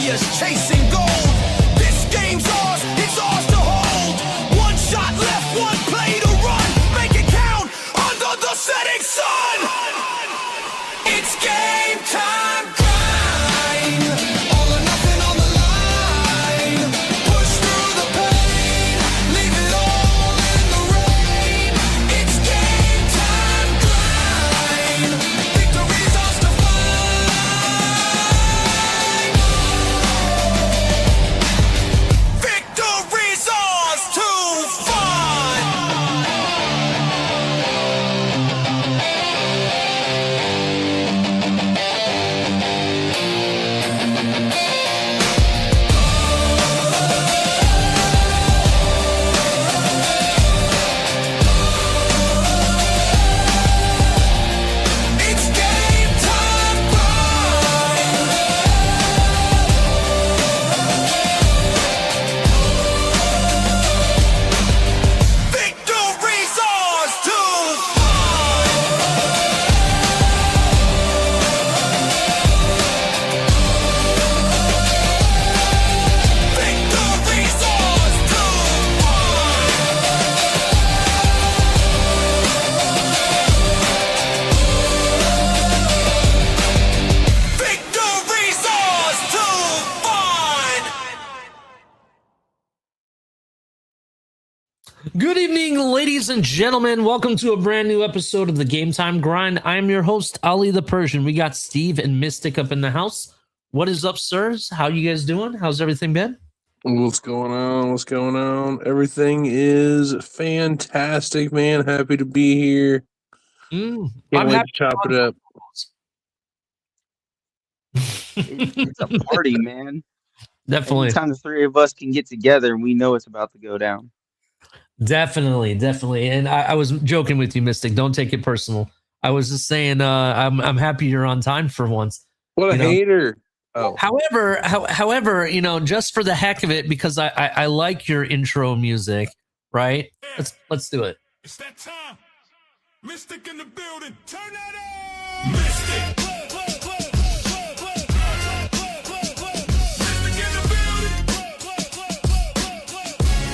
warriors chasing gold. This game's ours, it's ours to hold. One shot left, one play to run. Make it count under the setting sun. It's game time grind. All or nothing on the line. Push through the pain. Leave it all in the rain. It's game time grind. Victory's ours to find. Victory's ours to find. It's game time grind. Victory's ours to find. Victory's ours to find. Victory's ours to find. Good evening, ladies and gentlemen. Welcome to a brand new episode of the Game Time Grind. I'm your host, Ali the Persian. We got Steve and Mystic up in the house. What is up, sirs? How you guys doing? How's everything been? What's going on? What's going on? Everything is fantastic, man. Happy to be here. I'm Can't wait happy. to chop it up. It's a party, man. Definitely, Anytime the three of us can get together, we know it's about to go down. definitely. And I was joking with you, Mystic. Don't take it personal. I was just saying, I'm happy you're on time for once. What a You know. hater. Oh, However, just for the heck of it, because I like your intro music, right? Let's do it. It's that time. Mystic in the building. Turn that on. Mystic. Mystic in the building.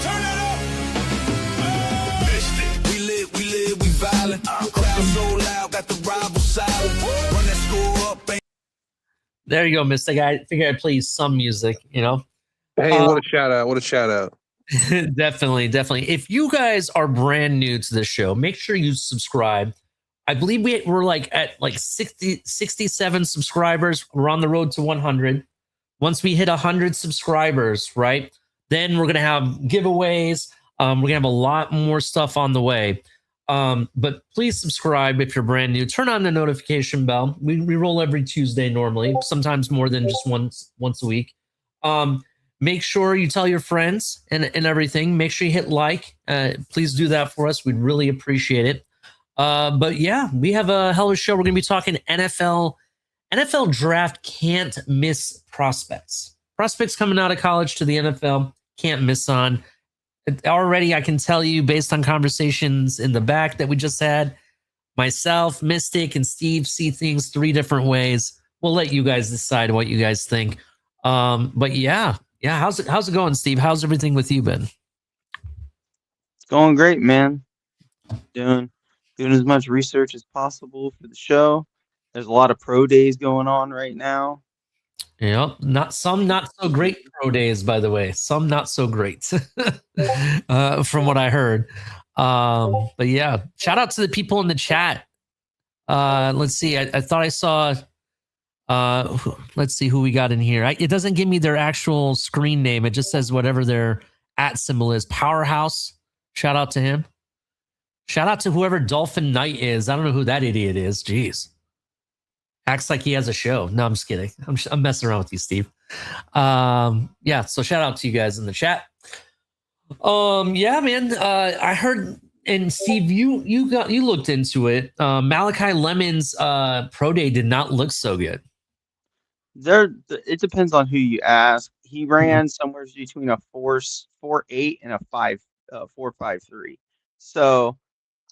Turn that up. Mystic. We live, we violent. Crowd so loud, got the rival silent. Run that score up. There you go, Mystic. I figure I'd play you some music, hey, what a shout out. What a shout out. Definitely. If you guys are brand new to this show, make sure you subscribe. I believe we're at 67 subscribers. We're on the road to 100. Once we hit 100 subscribers, right, then we're going to have giveaways. We're going to have a lot more stuff on the way. But please subscribe if you're brand new. Turn on the notification bell. We roll every Tuesday normally, sometimes more than just once a week. Make sure you tell your friends and everything. Make sure you hit like. Please do that for us. We'd really appreciate it. But yeah, we have a hell of a show. We're going to be talking NFL draft can't miss prospects. Prospects coming out of college to the NFL, can't miss on. Already, I can tell you based on conversations in the back that we just had, myself, Mystic, and Steve see things three different ways. We'll let you guys decide what you guys think. But yeah. How's it going, Steve? How's everything with you been? It's going great, man. Doing as much research as possible for the show. There's a lot of pro days going on right now. Yep, not so great pro days, by the way. Some not so great, from what I heard. But yeah, shout out to the people in the chat. Let's see. I thought I saw. Let's see who we got in here. It doesn't give me their actual screen name. It just says whatever their @ symbol is. Powerhouse. Shout out to him. Shout out to whoever Dolphin Knight is. I don't know who that idiot is. Jeez. Acts like he has a show. No, I'm just kidding. I'm messing around with you, Steve. Yeah, so shout out to you guys in the chat. Yeah, man. I heard, and Steve, you looked into it. Malachi Lemon's pro day did not look so good. It depends on who you ask. He ran somewhere between a 4.8 and a 4.53. So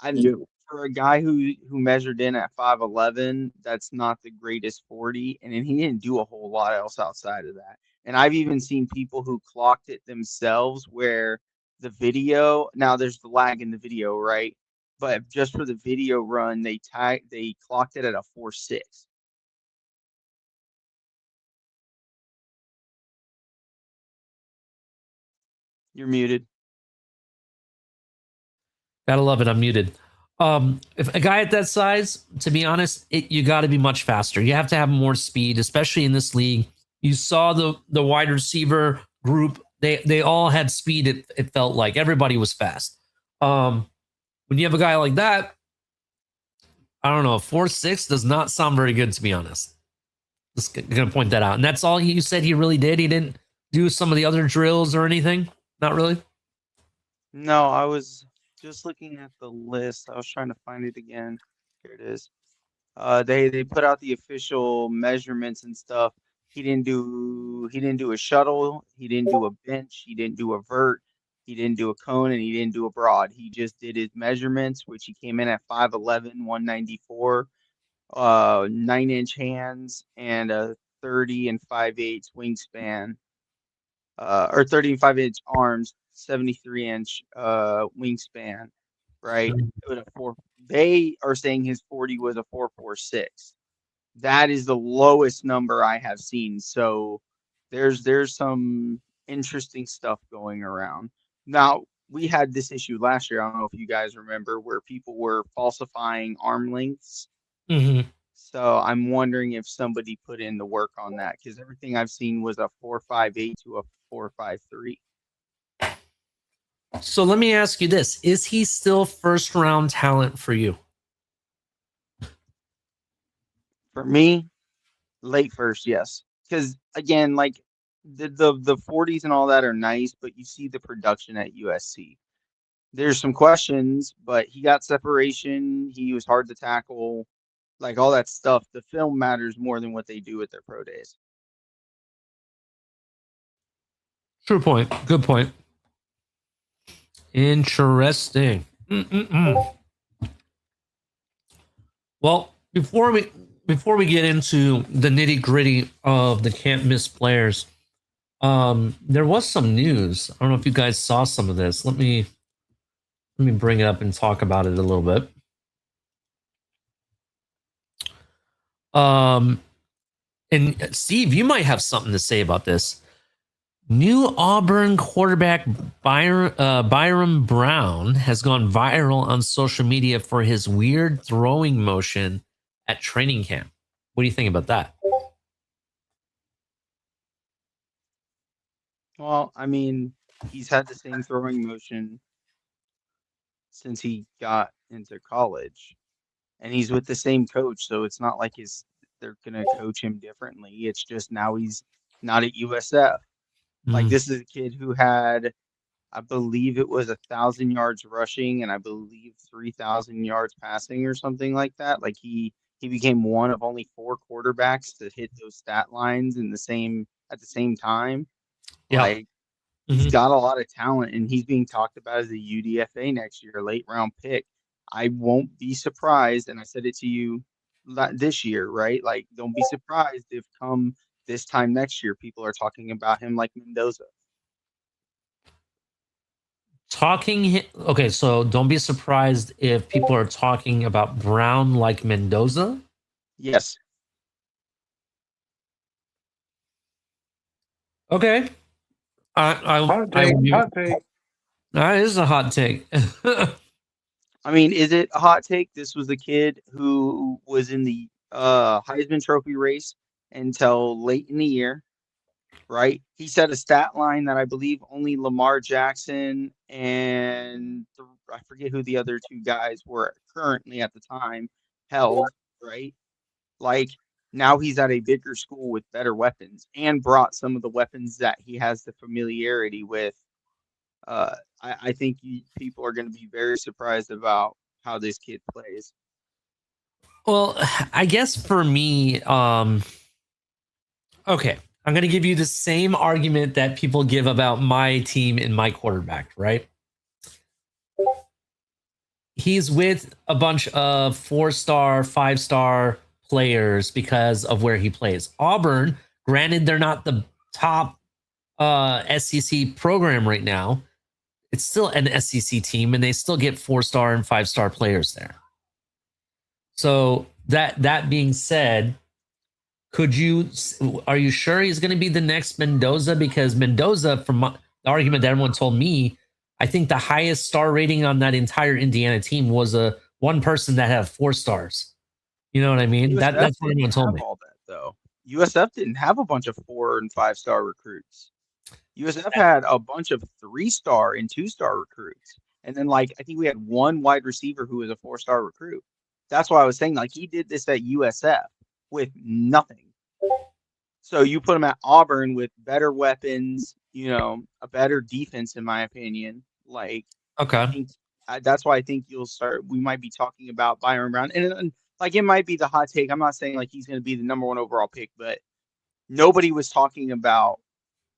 I knew for a guy who measured in at 5'11", that's not the greatest 40, and then he didn't do a whole lot else outside of that. And I've even seen people who clocked it themselves where the video, now there's the lag in the video, right? But just for the video run, they clocked it at a 4.6. You're muted. Gotta love it. I'm muted. If a guy at that size, to be honest, you got to be much faster. You have to have more speed, especially in this league. You saw the wide receiver group; they all had speed. It felt like everybody was fast. When you have a guy like that, I don't know. 4.6 does not sound very good, to be honest. Just gonna point that out. And that's all you said he really did. He didn't do some of the other drills or anything. Not really. No, I was just looking at the list. I was trying to find it again. Here it is. They put out the official measurements and stuff. He didn't do a shuttle, he didn't do a bench, he didn't do a vert, he didn't do a cone, and he didn't do a broad. He just did his measurements, which he came in at 5'11", 194, 9-inch hands, and a 30 and 5/8 wingspan, or 30 and 5/8 arms, 73-inch wingspan, right? With a they are saying his 40 was a 4.46. That is the lowest number I have seen. So there's some interesting stuff going around. Now, we had this issue last year. I don't know if you guys remember, where people were falsifying arm lengths. Mm-hmm. So I'm wondering if somebody put in the work on that, because everything I've seen was a 4.58 to a 4.53. So let me ask you this: is he still first round talent for you? For me, late first, yes. Because again, like the 40s and all that are nice, but you see the production at USC. There's some questions, but he got separation. He was hard to tackle, like all that stuff. The film matters more than what they do at their pro days. True point. Good point. Interesting. Mm-mm-mm. Well, before we get into the nitty gritty of the can't miss players, there was some news. I don't know if you guys saw some of this. Let me bring it up and talk about it a little bit. And Steve, you might have something to say about this. New Auburn quarterback Byron Brown has gone viral on social media for his weird throwing motion at training camp. What do you think about that? Well, I mean, he's had the same throwing motion since he got into college, and he's with the same coach, so it's not like they're gonna coach him differently. It's just now he's not at USF. Like, this is a kid who had, I believe it was 1,000 yards rushing and I believe 3,000 yards passing or something like that. Like he became one of only 4 quarterbacks to hit those stat lines at the same time. Yeah. Like, he's got a lot of talent, and he's being talked about as a UDFA next year, a late round pick. I won't be surprised, and I said it to you this year, right? Like, don't be surprised if come this time next year, people are talking about him like Mendoza. Okay, so don't be surprised if people are talking about Brown like Mendoza. Yes. Okay. Hot take. That is a hot take. I mean, is it a hot take? This was the kid who was in the Heisman Trophy race until late in the year, right? He set a stat line that I believe only Lamar Jackson and I forget who the other 2 guys were currently at the time held, right? Like, now he's at a bigger school with better weapons and brought some of the weapons that he has the familiarity with. I think people are going to be very surprised about how this kid plays. Well, I guess for me, okay, I'm going to give you the same argument that people give about my team and my quarterback, right? He's with a bunch of 4-star, 5-star players because of where he plays. Auburn, granted, they're not the top SEC program right now. It's still an SEC team, and they still get 4-star and 5-star players there. So that being said, are you sure he's going to be the next Mendoza? Because Mendoza, from the argument that everyone told me, I think the highest star rating on that entire Indiana team was one person that had 4 stars. You know what I mean? That's what everyone told me. All that though. USF didn't have a bunch of 4 and 5-star recruits. USF had a bunch of 3-star and 2-star recruits. And then, like, I think we had one wide receiver who was a 4-star recruit. That's why I was saying, like, he did this at USF with nothing. So you put him at Auburn with better weapons, a better defense, in my opinion. Like, okay, that's why I think we might be talking about Byron Brown. And like, it might be the hot take. I'm not saying like he's going to be the number 1 overall pick, but nobody was talking about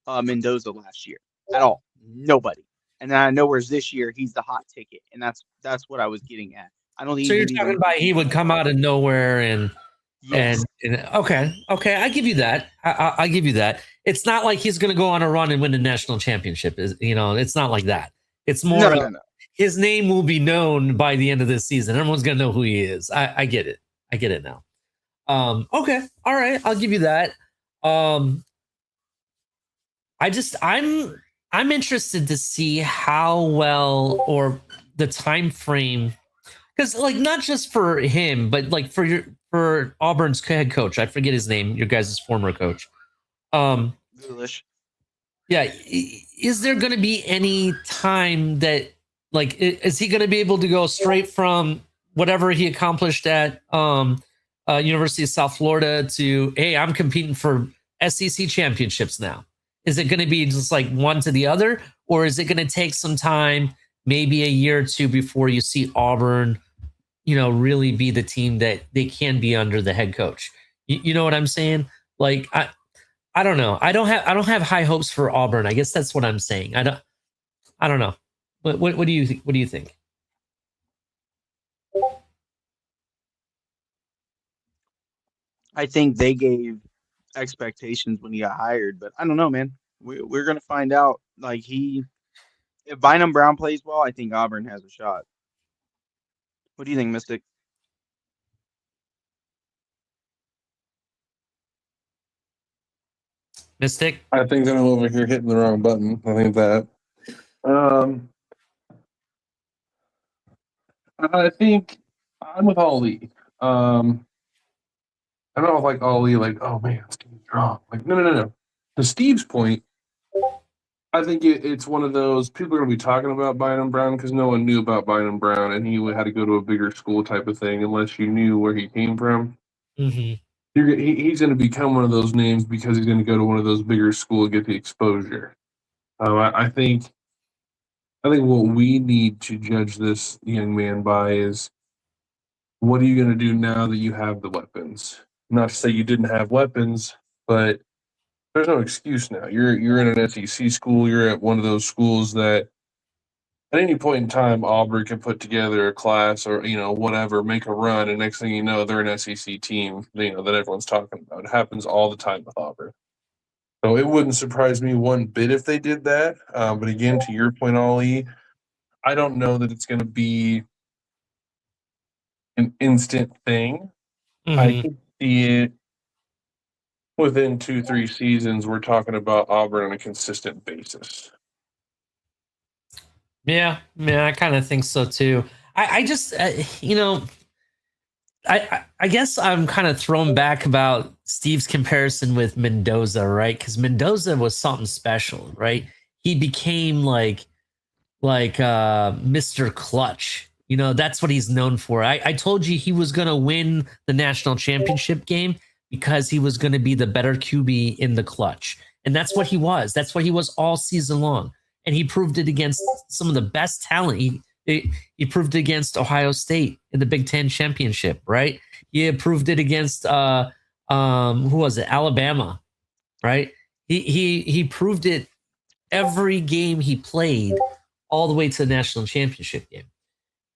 Mendoza last year at all. Nobody. And then I know whereas this year he's the hot ticket, and that's what I was getting at. I don't think so you're talking about he would come out of nowhere and yes. and okay, I give you that. I give you that. It's not like he's going to go on a run and win a national championship. It's not like that. It's more no. His name will be known by the end of this season. Everyone's going to know who he is. I get it. I get it now. Okay, all right, I'll give you that. I'm interested to see how well, or the time frame, because like not just for him, but like for Auburn's head coach. I forget his name. Your guys' former coach. Foolish. Yeah, is there going to be any time that like is he going to be able to go straight from whatever he accomplished at University of South Florida to, hey, I'm competing for SEC championships now? Is it going to be just like one to the other, or is it going to take some time, maybe a year or two, before you see Auburn, really be the team that they can be under the head coach? You know what I'm saying? Like, I don't know. I don't have high hopes for Auburn. I guess that's what I'm saying. I don't know. What do you think? What do you think? I think they gave expectations when he got hired, but I don't know, man. We're gonna find out. Like, if Bynum Brown plays well, I think Auburn has a shot. What do you think, Mystic? Mystic? I think that I'm over here hitting the wrong button. I think that. I think I'm with Ali. I'm not like Ali, like, oh man, it's getting wrong. Like, no. To Steve's point, I think it's one of those people are going to be talking about Bynum Brown because no one knew about Bynum Brown, and he had to go to a bigger school type of thing unless you knew where he came from. Mm-hmm. He's going to become one of those names because he's going to go to one of those bigger schools and get the exposure. I think what we need to judge this young man by is, what are you going to do now that you have the weapons? Not to say you didn't have weapons, but there's no excuse now. You're in an SEC school. You're at one of those schools that at any point in time, Auburn can put together a class or, whatever, make a run, and next thing you know, they're an SEC team, that everyone's talking about. It happens all the time with Auburn. So it wouldn't surprise me one bit if they did that. But again, to your point, Ollie, I don't know that it's going to be an instant thing. Mm-hmm. I can see it within 2-3 seasons. We're talking about Auburn on a consistent basis. Yeah, I kind of think so too. I just, I guess I'm kind of thrown back about Steve's comparison with Mendoza, right? Because Mendoza was something special, right? He became like Mr. Clutch. That's what he's known for. I told you he was going to win the national championship game because he was going to be the better QB in the clutch. And that's what he was. That's what he was all season long. And he proved it against some of the best talent. He proved it against Ohio State in the Big Ten championship, right? He proved it against who was it? Alabama, right? He proved it every game he played all the way to the national championship game.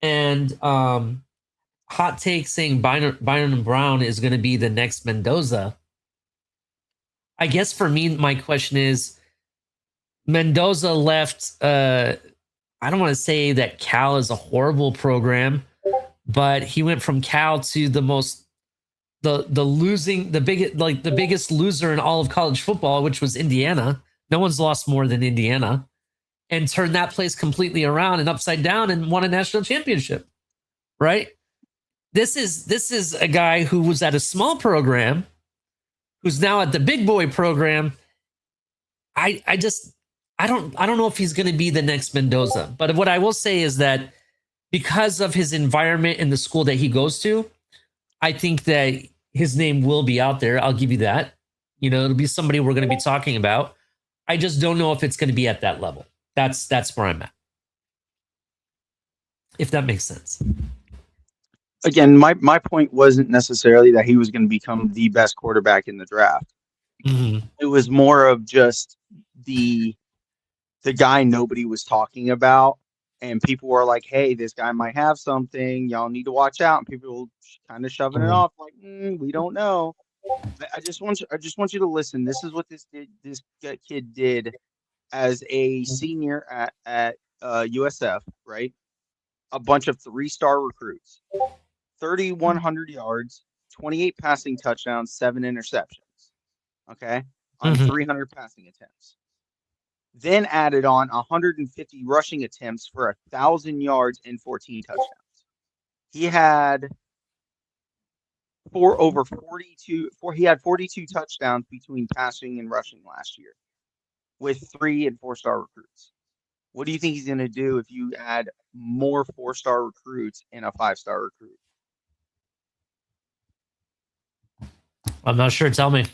And hot take saying Byron Brown is going to be the next Mendoza. I guess for me, my question is Mendoza left. I don't want to say that Cal is a horrible program, but he went from Cal to the biggest loser in all of college football, which was Indiana. No one's lost more than Indiana, and turned that place completely around and upside down and won a national championship. Right? This is a guy who was at a small program, who's now at the big boy program. I don't know if he's going to be the next Mendoza, but what I will say is that because of his environment in the school that he goes to, I think that his name will be out there. I'll give you that. You know, it'll be somebody we're going to be talking about. I just don't know if it's going to be at that level. That's where I'm at. If that makes sense. Again, my point wasn't necessarily that he was going to become the best quarterback in the draft. Mm-hmm. It was more of just the guy nobody was talking about, and people were like, "Hey, this guy might have something. Y'all need to watch out." And people kind of shoving it off, like, "We don't know." I just want you to listen. This is what this kid did as a senior at USF, right? A bunch of 3-star recruits, 3,100 yards, 28 passing touchdowns, 7 interceptions. Okay, on 300 passing attempts. Then added on 150 rushing attempts for 1,000 yards and 14 touchdowns. He had he had 42 touchdowns between passing and rushing last year with 3 and 4-star recruits. What do you think he's going to do if you add more 4-star recruits and a 5-star recruit? I'm not sure. Tell me.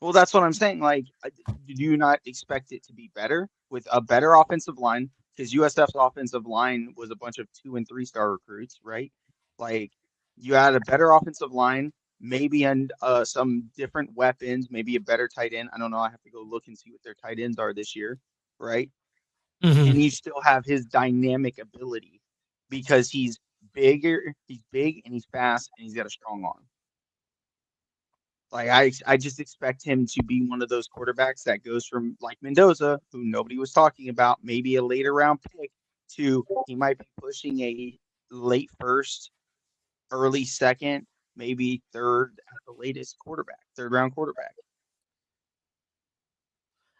Well, that's what I'm saying. Like, do you not expect it to be better with a better offensive line? Because USF's offensive line was a bunch of 2- and 3-star recruits, right? Like, you add a better offensive line, maybe and some different weapons, maybe a better tight end. I don't know. I have to go look and see what their tight ends are this year, right? Mm-hmm. And you still have his dynamic ability because he's big and he's fast and he's got a strong arm. Like I just expect him to be one of those quarterbacks that goes from like Mendoza, who nobody was talking about, maybe a later round pick, to he might be pushing a late first, early second, maybe third at the latest third round quarterback.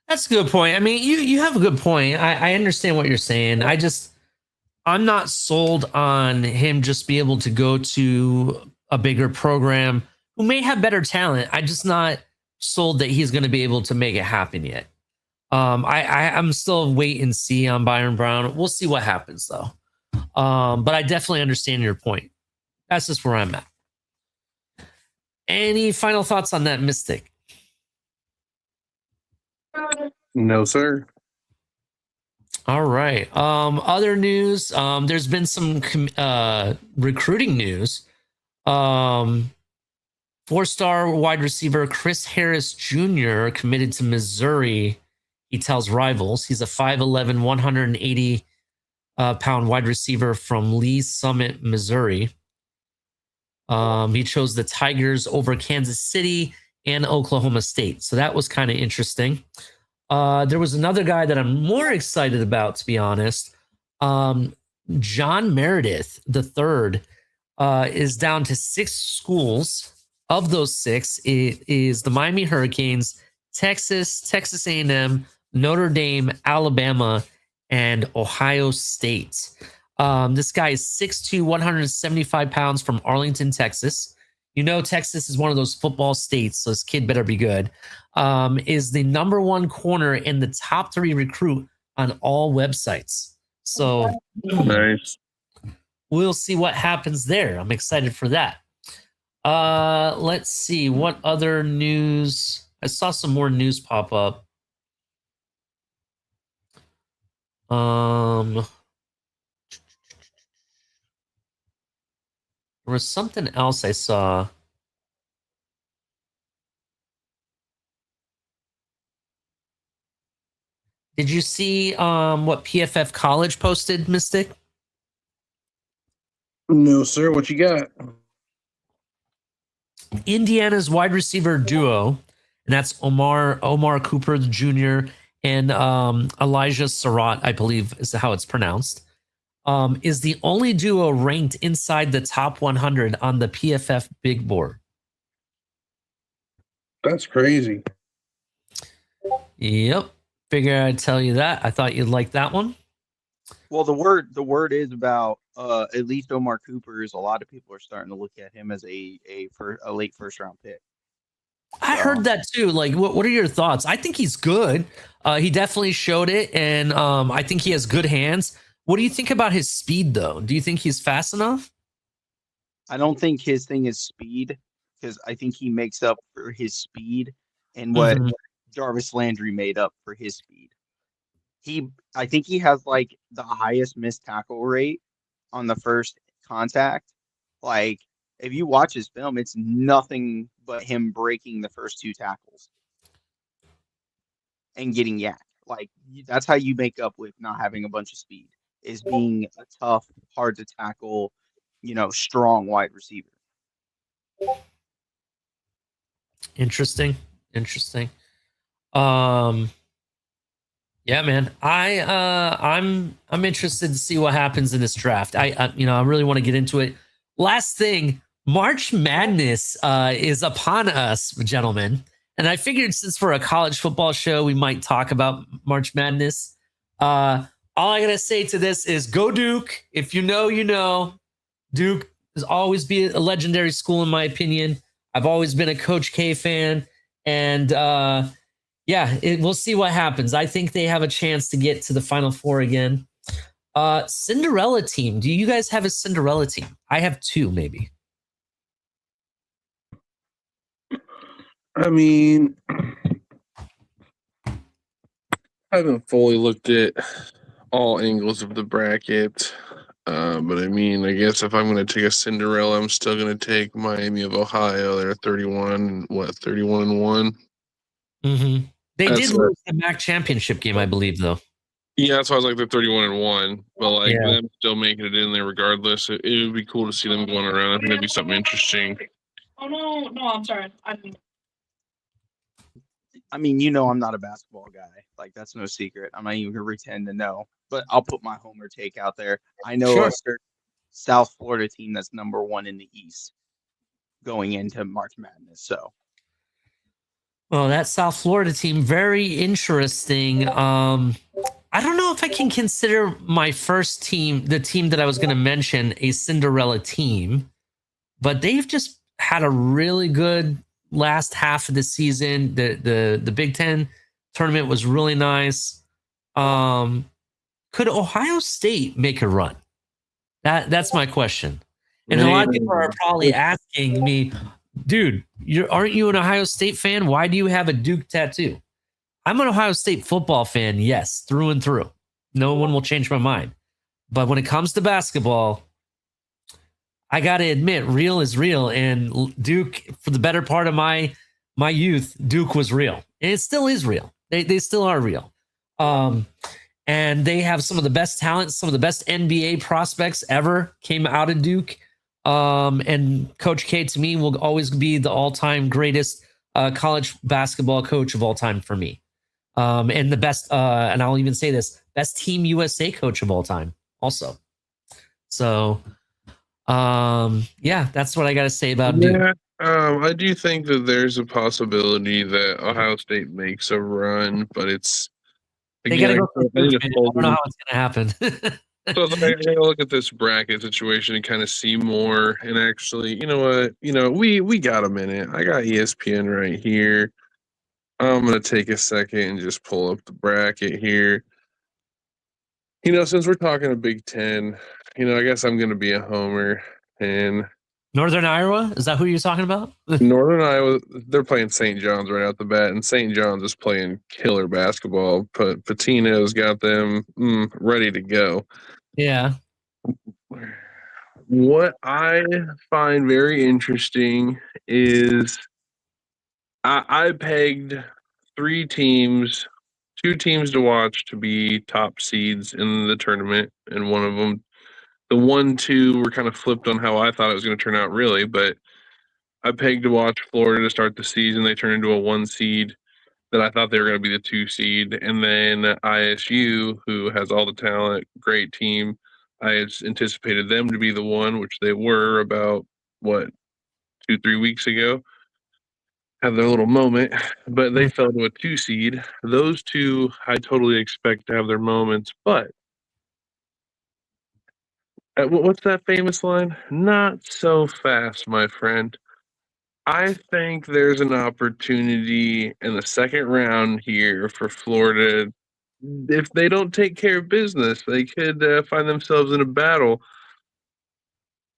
That's a good point. I mean, you have a good point. I understand what you're saying. I'm not sold on him just be able to go to a bigger program who may have better talent. I'm just not sold that he's going to be able to make it happen yet. I'm still wait and see on Byron Brown. We'll see what happens though. But I definitely understand your point. That's just where I'm at. Any final thoughts on that, Mystic? No, sir. All right. Other news. There's been some recruiting news. 4-star wide receiver Chris Harris Jr. committed to Missouri. He tells Rivals he's a 5'11", 180 pound wide receiver from Lee Summit, Missouri. He chose the Tigers over Kansas City and Oklahoma State. So that was kind of interesting. There was another guy that I'm more excited about, to be honest. John Meredith III is down to 6 schools. Of those 6, it is the Miami Hurricanes, Texas A&M, Notre Dame, Alabama, and Ohio State. This guy is 6'2", 175 pounds from Arlington, Texas. You know, Texas is one of those football states, so this kid better be good. Is the number 1 corner and the top 3 recruit on all websites. So Nice. we'll see what happens there. I'm excited for that. Let's see what other news. I saw some more news pop up. There was something else I saw. Did you see what PFF College posted, Mystic? No, sir. What you got? Indiana's wide receiver duo and that's Omar Cooper Jr. and Elijah Surratt, I believe is how it's pronounced. Is the only duo ranked inside the top 100 on the PFF Big Board. That's crazy. Yep. Figure I'd tell you that. I thought you'd like that one. Well, the word is about at least Omar Cooper's. A lot of people are starting to look at him as a late first round pick. I heard that too. Like, what are your thoughts? I think he's good. He definitely showed it, and I think he has good hands. What do you think about his speed, though? Do you think he's fast enough? I don't think his thing is speed, because I think he makes up for his speed and what Jarvis Landry made up for his speed. I think he has like the highest missed tackle rate on the first contact. Like, if you watch his film, it's nothing but him breaking the first two tackles and getting yacked. Like, that's how you make up with not having a bunch of speed, is being a tough, hard to tackle, strong wide receiver. Interesting. Yeah, man. I'm interested to see what happens in this draft. I really want to get into it. Last thing, March Madness is upon us, gentlemen. And I figured since we're a college football show, we might talk about March Madness. All I gotta say to this is go Duke. If you know, you know. Duke has always been a legendary school, in my opinion. I've always been a Coach K fan. And we'll see what happens. I think they have a chance to get to the Final Four again. Cinderella team. Do you guys have a Cinderella team? I have two, maybe. I mean, I haven't fully looked at all angles of the bracket. But I mean, I guess if I'm going to take a Cinderella, I'm still going to take Miami of Ohio. They're 31-1. Mm-hmm. They did lose the MAC championship game, I believe, though. Yeah, that's why I was like they're 31-1. But them still making it in there regardless. It would be cool to see them going around. I think that'd be something interesting. Oh no, I'm sorry. I mean, I'm not a basketball guy. Like, that's no secret. I'm not even gonna pretend to know. But I'll put my homer take out there. I know a certain South Florida team that's number 1 in the East going into March Madness. So, well, that South Florida team, very interesting. I don't know if I can consider my first team, the team that I was going to mention, a Cinderella team, but they've just had a really good last half of the season. The Big Ten tournament was really nice. Could Ohio State make a run? That's my question. And a lot of people are probably asking me, dude, aren't you an Ohio State fan? Why do you have a Duke tattoo? I'm an Ohio State football fan, yes, through and through. No one will change my mind. But when it comes to basketball, I got to admit, real is real. And Duke, for the better part of my youth, Duke was real. And it still is real. They still are real. And they have some of the best talent, some of the best NBA prospects ever came out of Duke. And Coach K, to me, will always be the all-time greatest college basketball coach of all time for me. And the best, and I'll even say this, best Team USA coach of all time also. So, that's what I got to say about Duke. I do think that there's a possibility that Ohio State makes a run, but it's... They got to go. I don't know how it's going to happen. So I gotta look at this bracket situation and kind of see more. And actually, you know what? We got a minute. I got ESPN right here. I'm gonna take a second and just pull up the bracket here. Since we're talking a Big Ten, I guess I'm gonna be a homer. And Northern Iowa, is that who you're talking about? Northern Iowa, they're playing St. John's right out the bat, and St. John's is playing killer basketball. Patino's got them ready to go. Yeah. What I find very interesting is I pegged 3 teams, 2 teams to watch to be top seeds in the tournament, and one of them, the 1-2 were kind of flipped on how I thought it was going to turn out, really. But I pegged to watch Florida to start the season. They turned into a 1 seed. That I thought they were going to be the 2 seed, and then ISU, who has all the talent, great team. I had anticipated them to be the one, which they were about 2-3 weeks ago. Have their little moment, but they fell to a 2 seed. Those two, I totally expect to have their moments, but what's that famous line? Not so fast, my friend. I think there's an opportunity in the second round here for Florida. If they don't take care of business, they could find themselves in a battle.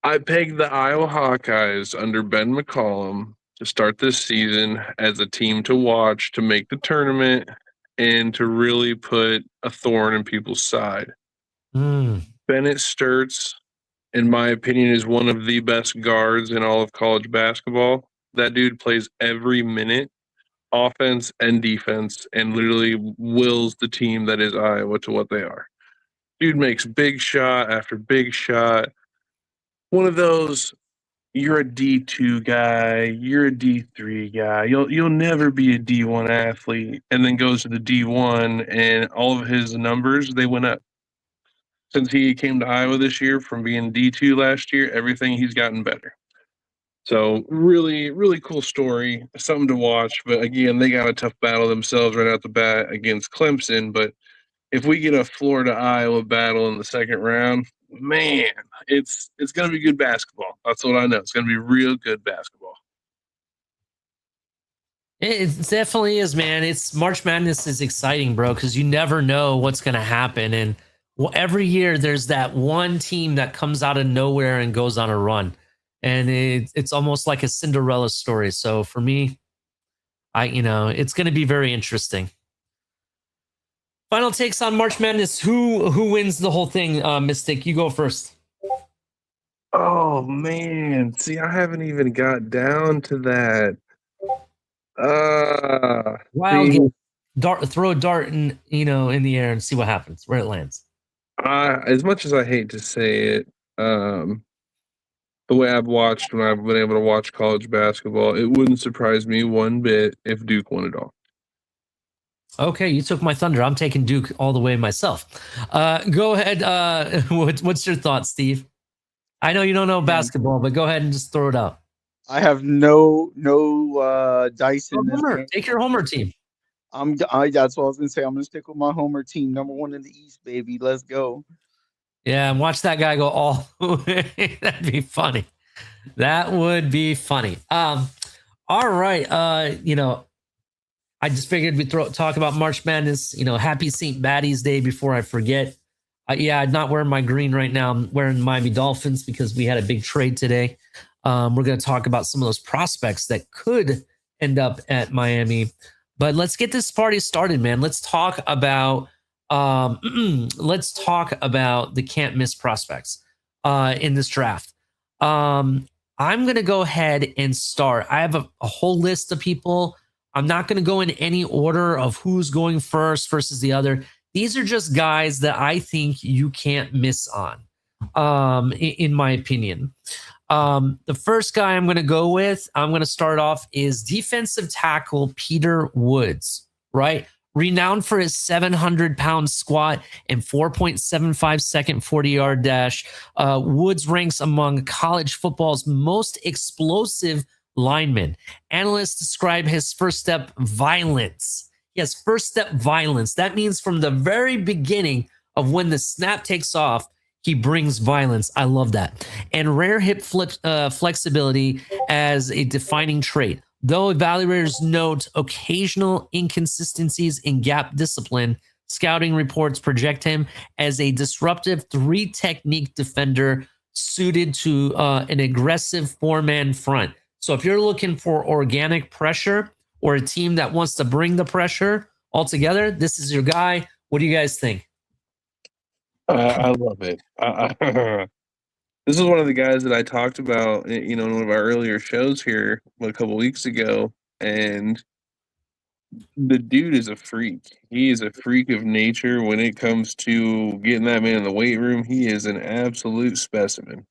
I pegged the Iowa Hawkeyes under Ben McCollum to start this season as a team to watch, to make the tournament, and to really put a thorn in people's side. Bennett Sturts, in my opinion, is one of the best guards in all of college basketball. That dude plays every minute, offense and defense, and literally wills the team that is Iowa to what they are. Dude makes big shot after big shot. One of those, you're a D2 guy, you're a D3 guy. You'll never be a D1 athlete, and then goes to the D1, and all of his numbers, they went up. Since he came to Iowa this year from being D2 last year, everything he's gotten better. So really, really cool story, something to watch. But again, they got a tough battle themselves right out the bat against Clemson. But if we get a Florida Iowa battle in the second round, man, it's going to be good basketball. That's what I know. It's going to be real good basketball. It definitely is, man. It's March Madness is exciting, bro, because you never know what's going to happen. And every year there's that one team that comes out of nowhere and goes on a run. And it's almost like a Cinderella story. So for me, it's going to be very interesting. Final takes on March Madness. Who wins the whole thing? Mystic, you go first. Oh man, see, I haven't even got down to that. Wild game. Throw a dart in the air and see what happens, where it lands. As much as I hate to say it, the way I've watched when I've been able to watch college basketball, it wouldn't surprise me one bit if Duke won it all. Okay, you took my thunder. I'm taking Duke all the way myself. Go ahead. What's your thoughts, Steve? I know you don't know basketball, but go ahead and just throw it out. I have no dice in this game. Take your homer team. That's what I was gonna say. I'm gonna stick with my homer team, number 1 in the East, baby. Let's go. Yeah, and watch that guy go all the way. That'd be funny. That would be funny. All right. I just figured we'd talk about March Madness. Happy St. Baddies Day before I forget. I'm not wearing my green right now. I'm wearing Miami Dolphins because we had a big trade today. We're going to talk about some of those prospects that could end up at Miami. But let's get this party started, man. Let's talk about the can't miss prospects in this draft. I'm going to go ahead and start. I have a whole list of people. I'm not going to go in any order of who's going first versus the other. These are just guys that I think you can't miss on, in my opinion. The first guy I'm going to go with, I'm going to start off, is defensive tackle Peter Woods, right? Renowned for his 700-pound squat and 4.75 second 40-yard dash, Woods ranks among college football's most explosive linemen. Analysts describe his first step violence. He has first step violence. That means from the very beginning of when the snap takes off, he brings violence. I love that. And rare hip flexibility as a defining trait. Though evaluators note occasional inconsistencies in gap discipline, scouting reports project him as a disruptive 3-technique defender suited to an aggressive 4-man front. So if you're looking for organic pressure or a team that wants to bring the pressure altogether, this is your guy. What do you guys think? I love it. This is one of the guys that I talked about, in one of our earlier shows here a couple weeks ago, and the dude is a freak. He is a freak of nature when it comes to getting that man in the weight room. He is an absolute specimen.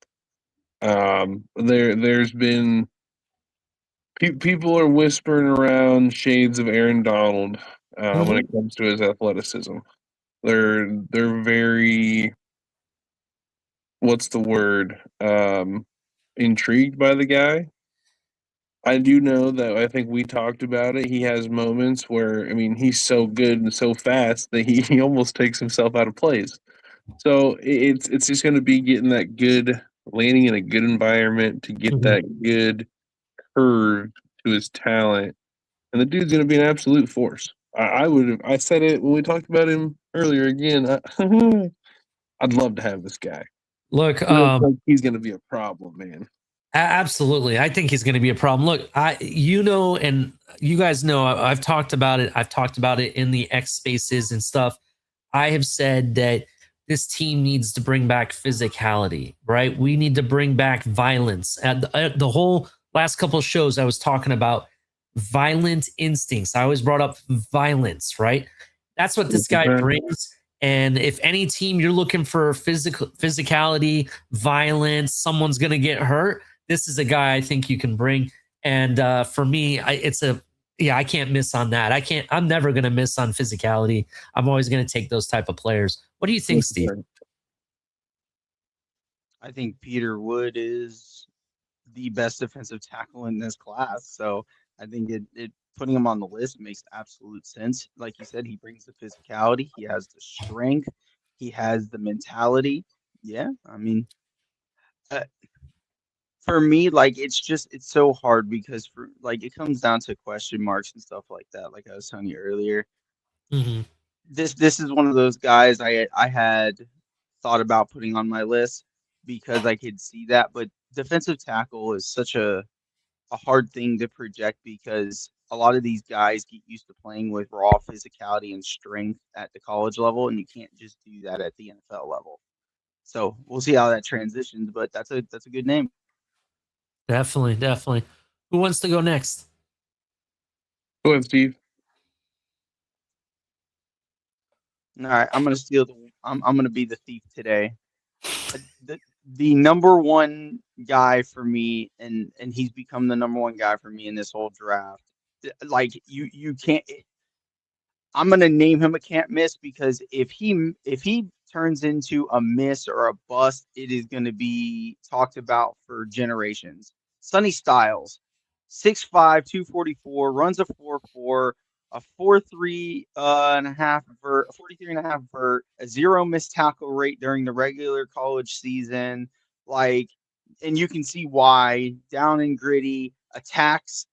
There's been People are whispering around shades of Aaron Donald when Mhm. it comes to his athleticism. They're very, what's the word? Intrigued by the guy. I do know that I think we talked about it. He has moments where, I mean, he's so good and so fast that he almost takes himself out of place. So it's just going to be getting that good landing in a good environment to get Mhm. that good curve to his talent, and the dude's going to be an absolute force. I would have. I said it when we talked about him earlier. Again, I'd love to have this guy. Look, He looks like he's going to be a problem, man. absolutely. I think he's going to be a problem. Look, and you guys know, I've talked about it. I've talked about it in the X spaces and stuff. I have said that this team needs to bring back physicality, right? We need to bring back violence. And the whole last couple of shows, I was talking about violent instincts. I always brought up violence, right? That's what this guy brings. And if any team you're looking for physicality, violence, someone's going to get hurt, this is a guy I think you can bring. And for me, I can't miss on that. I'm never going to miss on physicality. I'm always going to take those type of players. What do you think, Steve? I think Peter Wood is the best defensive tackle in this class. So I think it putting him on the list makes absolute sense. Like you said, he brings the physicality, he has the strength, he has the mentality. Yeah, I mean, uh, for me, like it's so hard because for like it comes down to question marks and stuff like that. Like I was telling you earlier, Mm-hmm. this is one of those guys I had thought about putting on my list because I could see that, but defensive tackle is such a hard thing to project because a lot of these guys get used to playing with raw physicality and strength at the college level, and you can't just do that at the NFL level. So we'll see how that transitions, but that's a good name. Definitely, definitely. Who wants to go next? Go ahead, Steve. All right, I'm gonna steal the. I'm gonna be the thief today. The number one guy for me, and he's become the number one guy for me in this whole draft. Like you can't. I'm gonna name him a can't miss because if he turns into a miss or a bust, it is gonna be talked about for generations. Sonny Styles, 6'5", 244, runs a 4.4, a 4.3 and a half vert, 43 and a half vert, a 0 missed tackle rate during the regular college season. Like, and you can see why down and gritty attacks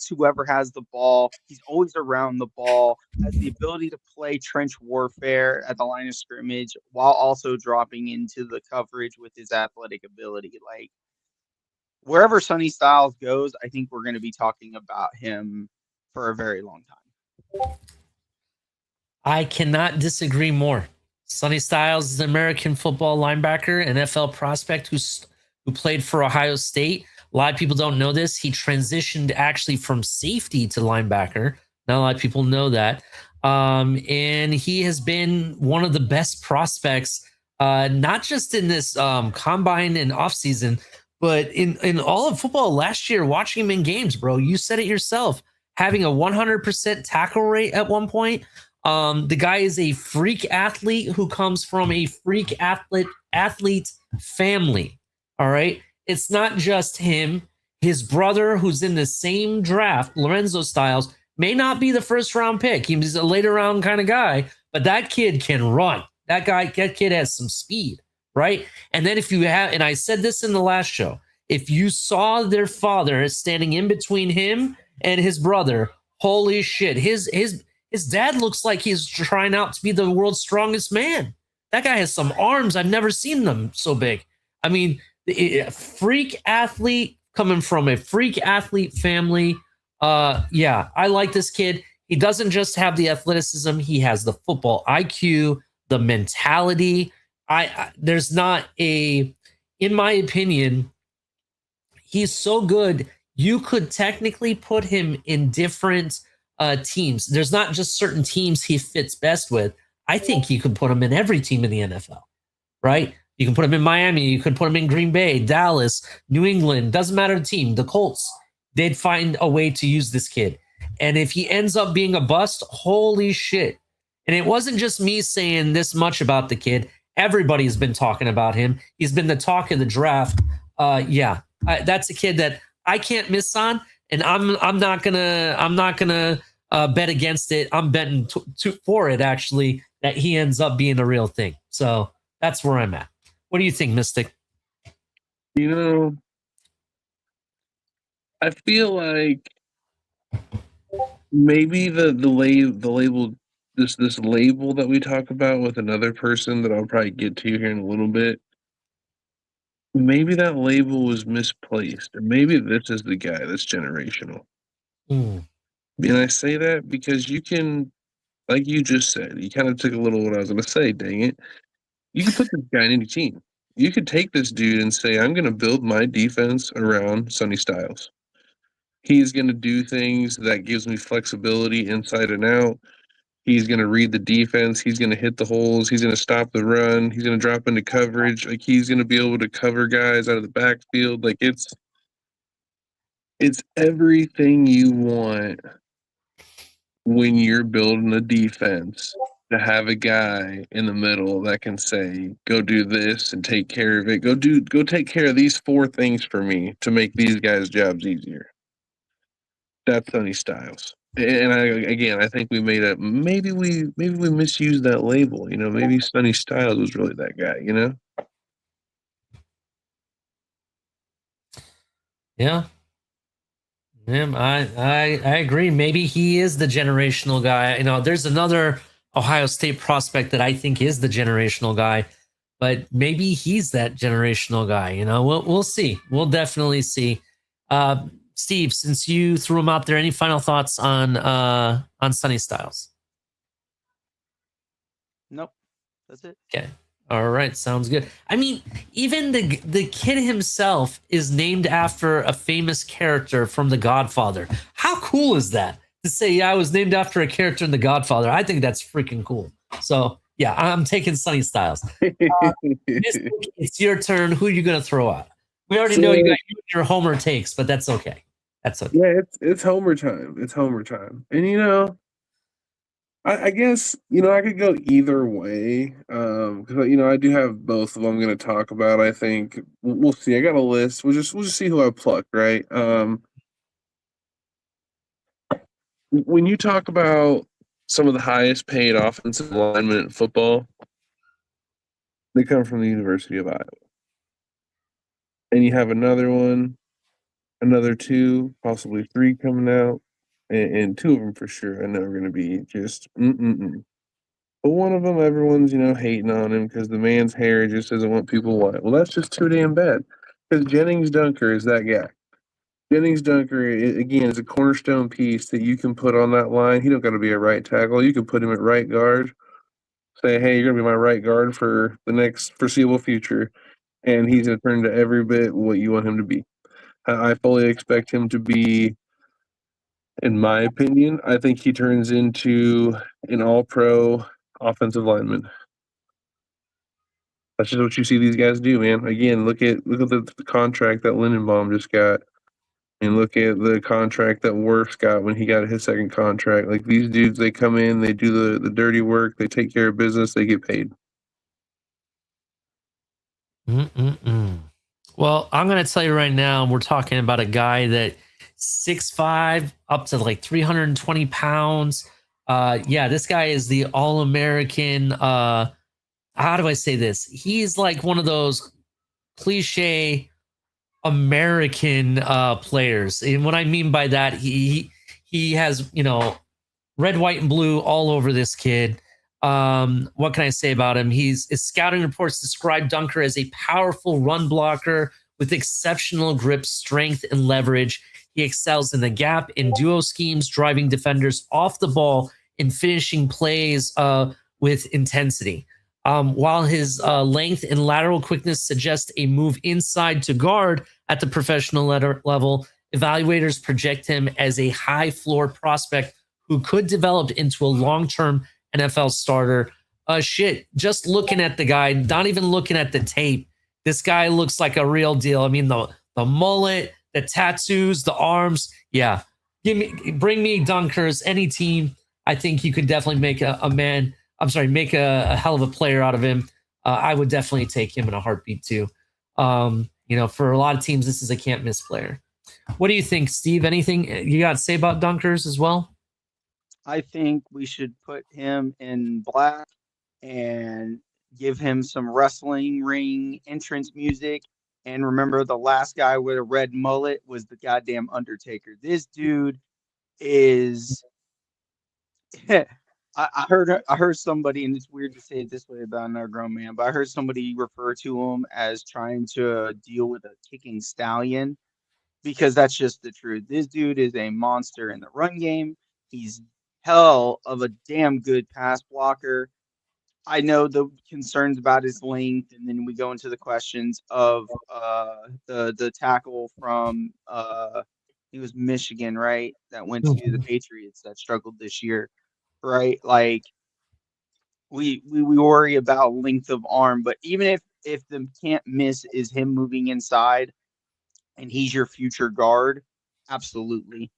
whoever has the ball. He's always around the ball, has the ability to play trench warfare at the line of scrimmage while also dropping into the coverage with his athletic ability. Like wherever Sonny Styles goes, I think we're going to be talking about him for a very long time. I cannot disagree more. Sonny Styles is an American football linebacker, NFL prospect who played for Ohio State. A lot of people don't know this. He transitioned actually from safety to linebacker. Not a lot of people know that. And he has been one of the best prospects, not just in this combine and offseason, but in all of football last year, watching him in games, bro. You said it yourself, having a 100% tackle rate at one point. The guy is a freak athlete who comes from a freak athlete family. All right. It's not just him. His brother, who's in the same draft, Lorenzo Styles, may not be the first round pick. He's a later round kind of guy, but that kid can run. That kid has some speed, right? And then if you have, and I said this in the last show, if you saw their father standing in between him and his brother, holy shit, his dad looks like he's trying out to be the world's strongest man. That guy has some arms. I've never seen them so big. I mean, freak athlete coming from a freak athlete family. Yeah, I like this kid. He doesn't just have the athleticism. He has the football IQ, the mentality. There's not in my opinion, he's so good. You could technically put him in different teams. There's not just certain teams he fits best with. I think you could put him in every team in the NFL, right? You can put him in Miami. You could put him in Green Bay, Dallas, New England. Doesn't matter the team. The Colts. they'd find a way to use this kid. And if he ends up being a bust, holy shit. And it wasn't just me saying this much about the kid. Everybody's been talking about him. He's been the talk of the draft. That's a kid that I can't miss on, and I'm not gonna bet against it. I'm betting for it actually that he ends up being a real thing. So that's where I'm at. What do you think, Mystic? You know, I feel like maybe the label this label that we talk about with another person that I'll probably get to here in a little bit. Maybe that label was misplaced, or maybe this is the guy that's generational. And I say that because you can, like you just said, you kind of took a little what I was going to say. Dang it! You can put this guy in any team. You could take this dude and say, I'm going to build my defense around Sonny Styles. He's going to do things that gives me flexibility inside and out. He's going to read the defense. He's going to hit the holes. He's going to stop the run. He's going to drop into coverage. Like, he's going to be able to cover guys out of the backfield. Like, it's everything you want when you're building a defense, to have a guy in the middle that can say, go do this and take care of it. Go take care of these 4 things for me to make these guys' jobs easier. That's Sonny Styles. And I think we maybe we misused that label. You know, maybe Sonny Styles was really that guy. You know. Yeah. I agree. Maybe he is the generational guy. You know, there's another Ohio State prospect that I think is the generational guy, but maybe he's that generational guy. You know, we'll see. We'll definitely see. Steve, since you threw him out there, any final thoughts on Sonny Styles? Nope, that's it. Okay. All right, sounds good. I mean, even the kid himself is named after a famous character from The Godfather. How cool is that? To say, yeah, I was named after a character in The Godfather. I think that's freaking cool. So, yeah, I'm taking Sonny Styles. It's your turn. Who are you going to throw out? We already know you got your Homer takes, but that's okay. That's okay. Yeah, it's Homer time. It's Homer time. And, you know, I guess, you know, I could go either way, because, you know, I do have both of them I'm going to talk about. I think we'll see. I got a list. We'll just see who I pluck, right? When you talk about some of the highest paid offensive linemen in football, they come from the University of Iowa. And you have another one, another 2, possibly 3 coming out, and 2 of them for sure I know are going to be just But one of them, everyone's, you know, hating on him because the man's hair just doesn't want people white. Well, that's just too damn bad. Because Jennings Dunker is that guy. Jennings Dunker, again, is a cornerstone piece that you can put on that line. He don't got to be a right tackle. You can put him at right guard. Say, hey, you're going to be my right guard for the next foreseeable future. And he's going to turn into every bit what you want him to be. I fully expect him to be, in my opinion, I think he turns into an all-pro offensive lineman. That's just what you see these guys do, man. Again, look at the contract that Lindenbaum just got, and look at the contract that Wirfs got when he got his second contract. Like, these dudes, they come in, they do the dirty work, they take care of business, they get paid. Well, I'm going to tell you right now, we're talking about a guy that 6'5", up to like 320 pounds. Yeah, this guy is the All-American. How do I say this? He's like one of those cliche American players. And what I mean by that, he has, you know, red, white, and blue all over this kid. What can I say about him? His scouting reports describe Dunker as a powerful run blocker with exceptional grip, strength, and leverage. He excels in the gap, in duo schemes, driving defenders off the ball, and finishing plays with intensity. While his length and lateral quickness suggest a move inside to guard at the professional level, evaluators project him as a high floor prospect who could develop into a long-term NFL starter. Just looking at the guy, not even looking at the tape, this guy looks like a real deal. I mean, the mullet, the tattoos, the arms. Yeah, bring me dunkers, any team. I think you could definitely make a man. I'm sorry, make a hell of a player out of him. I would definitely take him in a heartbeat too. For a lot of teams, this is a can't miss player. What do you think, Steve? Anything you got to say about dunkers as well? I think we should put him in black and give him some wrestling ring entrance music. And remember, the last guy with a red mullet was the goddamn Undertaker. This dude is. I heard somebody, and it's weird to say it this way about another grown man, but I heard somebody refer to him as trying to deal with a kicking stallion because that's just the truth. This dude is a monster in the run game. He's hell of a damn good pass blocker. I know the concerns about his length, and then we go into the questions of the tackle from he was Michigan, right? That went to the Patriots that struggled this year, right? Like we worry about length of arm, but even if the can't miss is him moving inside and he's your future guard, absolutely.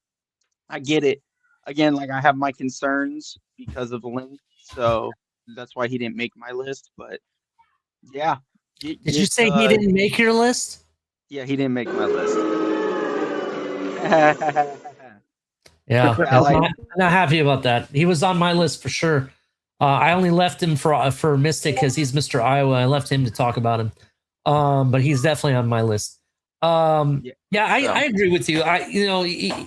I get it. Again, like I have my concerns because of length, so that's why he didn't make my list. But yeah, Did you say he didn't make your list? Yeah, he didn't make my list. Yeah, Yeah, like- I'm not happy about that. He was on my list for sure. I only left him for Mystic because he's Mr. Iowa. I left him to talk about him, but he's definitely on my list. I agree with you.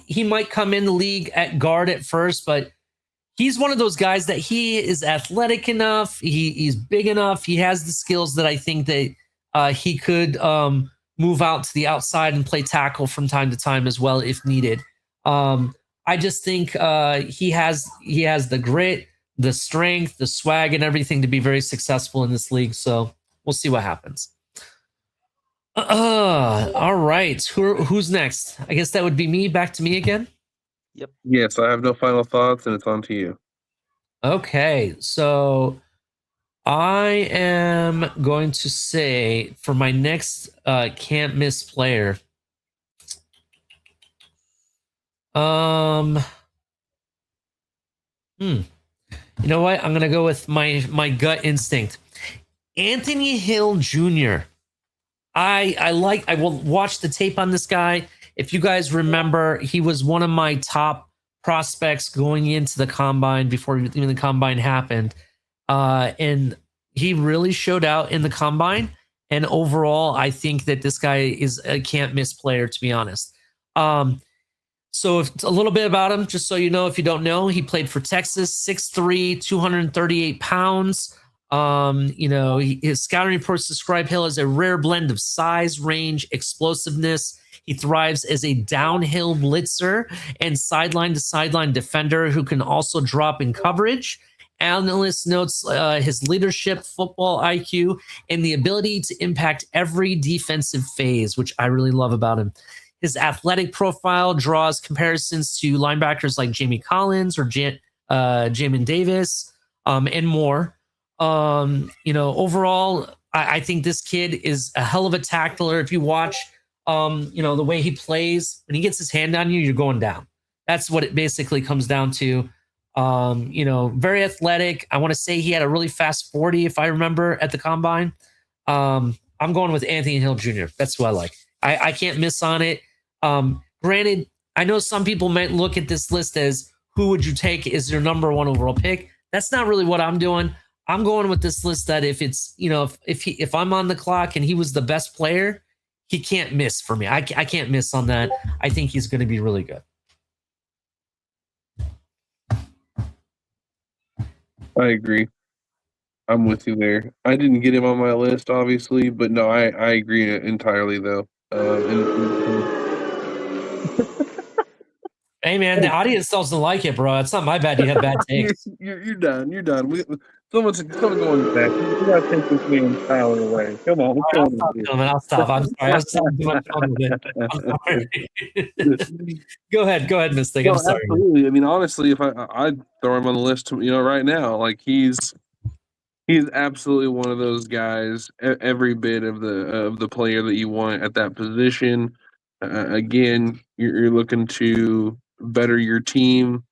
He might come in the league at guard at first, but he's one of those guys that he is athletic enough. He's big enough. He has the skills that I think that he could move out to the outside and play tackle from time to time as well if needed. I just think he has the grit, the strength, the swag, and everything to be very successful in this league. So we'll see what happens. All right. Who's next? I guess that would be me. Back to me again. Yep. Yes, I have no final thoughts, and it's on to you. Okay, so I am going to say for my next can't miss player. You know what? I'm gonna go with my gut instinct. Anthony Hill Jr. I will watch the tape on this guy. If you guys remember, he was one of my top prospects going into the combine before even the combine happened. And he really showed out in the combine. And overall, I think that this guy is a can't miss player, to be honest. So a little bit about him, just so you know, if you don't know, he played for Texas, 6'3", 238 pounds. His scouting reports describe Hill as a rare blend of size, range, explosiveness. He thrives as a downhill blitzer and sideline to sideline defender who can also drop in coverage. Analyst notes his leadership, football IQ, and the ability to impact every defensive phase, which I really love about him. His athletic profile draws comparisons to linebackers like Jamie Collins or Jamin Davis, and more. Overall, I think this kid is a hell of a tackler. If you watch, the way he plays, when he gets his hand on you, you're going down. That's what it basically comes down to. Very athletic. I want to say he had a really fast 40, if I remember, at the combine. I'm going with Anthony Hill Jr. That's who I like. I can't miss on it. Granted, I know some people might look at this list as who would you take as your number one overall pick. That's not really what I'm doing. I'm going with this list that if it's, if I'm on the clock and he was the best player, he can't miss for me. I can't miss on that. I think he's going to be really good. I agree. I'm with you there. I didn't get him on my list, obviously, but no, I agree entirely, though. Hey, man, the audience doesn't like it, bro. It's not my bad you have bad takes. You're done. You're done. Someone's going back. We gotta take this man's power away. Come on. I'll stop. I'm sorry. I'm sorry. Too much fun with it. I'm sorry. Go ahead, Mystic. I'm sorry. Absolutely. I mean, honestly, if I'd throw him on the list, right now, like he's absolutely one of those guys. Every bit of the player that you want at that position. Again, you're looking to better your team.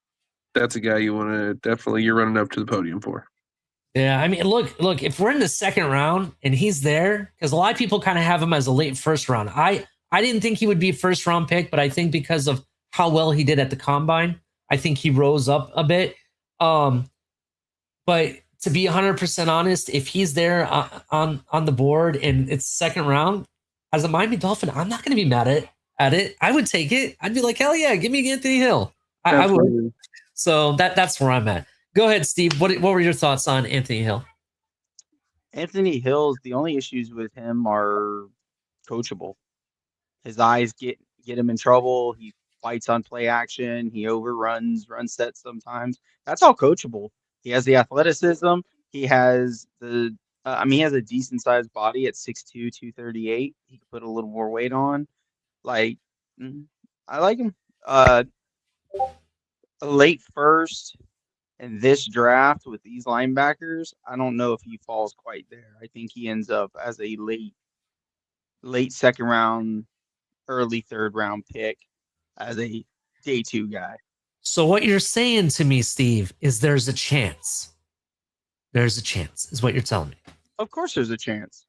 That's a guy you want to definitely you're running up to the podium for. Yeah, I mean, look, if we're in the second round and he's there, because a lot of people kind of have him as a late first round. I didn't think he would be a first round pick, but I think because of how well he did at the combine, I think he rose up a bit. But to be 100% honest, if he's there on the board and it's second round, as a Miami Dolphin, I'm not going to be mad at it. I would take it. I'd be like, hell yeah, give me Anthony Hill. I would. So that's where I'm at. Go ahead, Steve. What were your thoughts on Anthony Hill? Anthony Hill's the only issues with him are coachable. His eyes get him in trouble. He fights on play action. He overruns run sets sometimes. That's all coachable. He has the athleticism. He has the he has a decent sized body at 6'2", 238. He could put a little more weight on. Like, I like him. A late first in this draft with these linebackers, I don't know if he falls quite there. I think he ends up as a late second round, early third round pick as a day 2 guy. So what you're saying to me, Steve, is there's a chance. There's a chance, is what you're telling me. Of course there's a chance.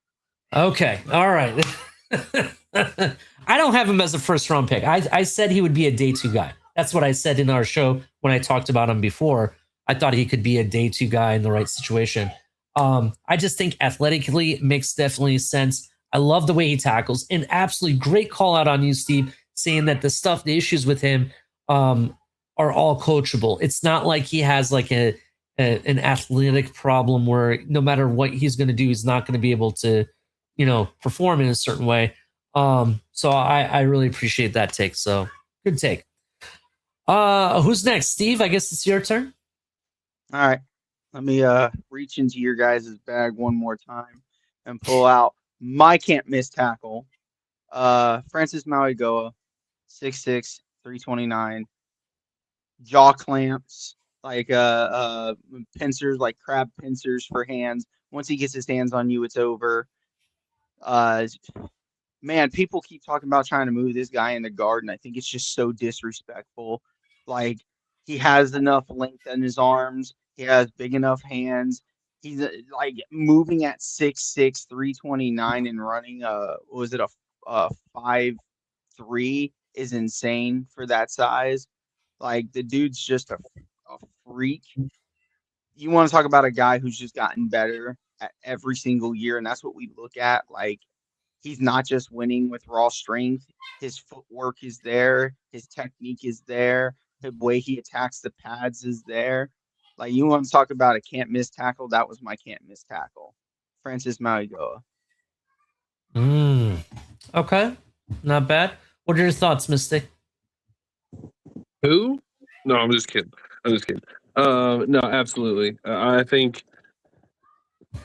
Okay. All right. I don't have him as a first round pick. I said he would be a day 2 guy. That's what I said in our show when I talked about him before. I thought he could be a day 2 guy in the right situation. I just think athletically it makes definitely sense. I love the way he tackles. And absolutely great call out on you, Steve, saying that the issues with him are all coachable. It's not like he has like an athletic problem where no matter what he's going to do, he's not going to be able to, perform in a certain way. So I really appreciate that take. So good take. Who's next? Steve, I guess it's your turn. All right. Let me reach into your guys' bag one more time and pull out my can't miss tackle. Francis Mauigoa, 6'6", 329. Jaw clamps, like pincers, like crab pincers for hands. Once he gets his hands on you, it's over. Man, people keep talking about trying to move this guy in the guard, and I think it's just so disrespectful. Like, he has enough length in his arms. He has big enough hands. He's like moving at 6'6", 329 and running a 5'3" is insane for that size. Like, the dude's just a freak. You want to talk about a guy who's just gotten better at every single year, and that's what we look at. Like, he's not just winning with raw strength. His footwork is there. His technique is there. The way he attacks the pads is there. Like, you want to talk about a can't miss tackle? That was my can't miss tackle. Francis Mauigoa. Okay. Not bad. What are your thoughts, Mystic? Who? No, I'm just kidding. No, absolutely. I think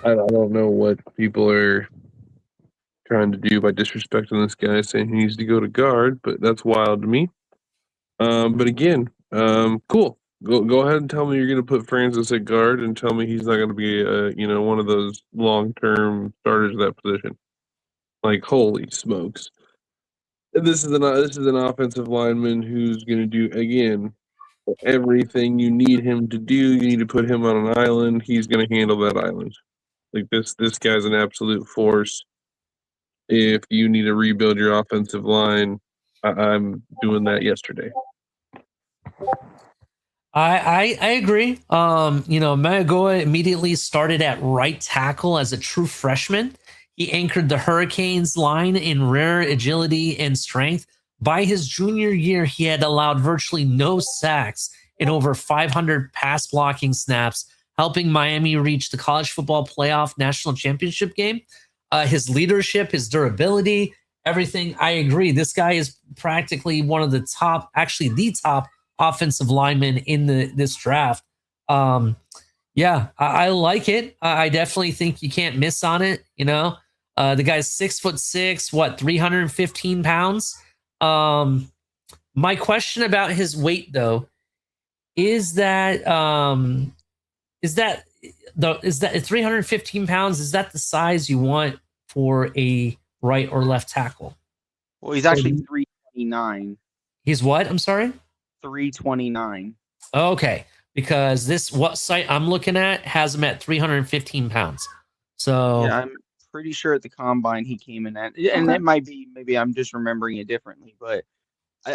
I don't know what people are trying to do by disrespecting this guy, saying he needs to go to guard, but that's wild to me. But again, cool. Go ahead and tell me you're going to put Francis at guard, and tell me he's not going to be one of those long-term starters of that position. Like, holy smokes! This is an offensive lineman who's going to do again everything you need him to do. You need to put him on an island. He's going to handle that island. Like, this guy's an absolute force. If you need to rebuild your offensive line, I'm doing that yesterday. I agree. Mauigoa immediately started at right tackle as a true freshman. He anchored the Hurricanes line in rare agility and strength. By his junior year, he had allowed virtually no sacks in over 500 pass blocking snaps, helping Miami reach the college football playoff national championship game. His leadership, his durability, everything. I agree. This guy is practically one of the top, actually the top offensive lineman in this draft. I like it. I definitely think you can't miss on it. The guy's 6'6", 315 pounds. My question about his weight though is that 315 pounds, is that the size you want for a right or left tackle? Well, he's actually 329. He's what? I'm sorry? 329. Okay. Because what site I'm looking at has him at 315 pounds. So Yeah, I'm pretty sure at the combine he came in at, and Okay. it might be maybe I'm just remembering it differently, but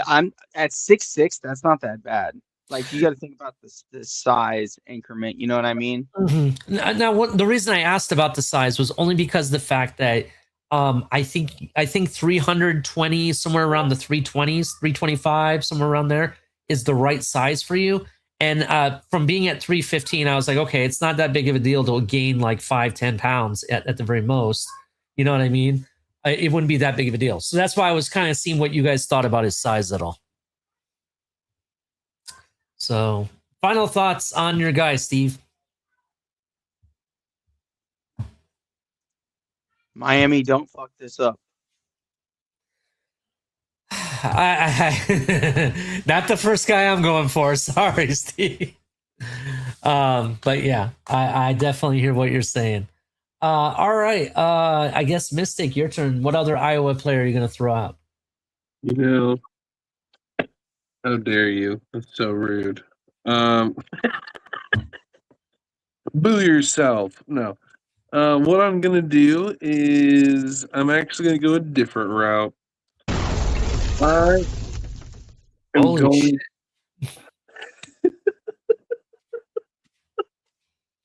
I'm at 6'6". That's not that bad. Like you got to think about the size increment. You know what I mean? Now, the reason I asked about the size was only because the fact that I think 320, somewhere around the 320s, 325, somewhere around there is the right size for you. And from being at 315, I was like, okay, it's not that big of a deal to gain like 5-10 pounds at the very most. You know what I mean? It wouldn't be that big of a deal. So that's why I was kind of seeing what you guys thought about his size at all. So, final thoughts on your guy, Steve. Miami, don't fuck this up. Not the first guy I'm going for. Sorry, Steve. But yeah, I definitely hear what you're saying. All right. I guess Mystic, your turn. What other Iowa player are you going to throw out? You know, how dare you? That's so rude. Boo yourself. No. What I'm gonna do is I'm actually gonna go a different route. I am Holy going.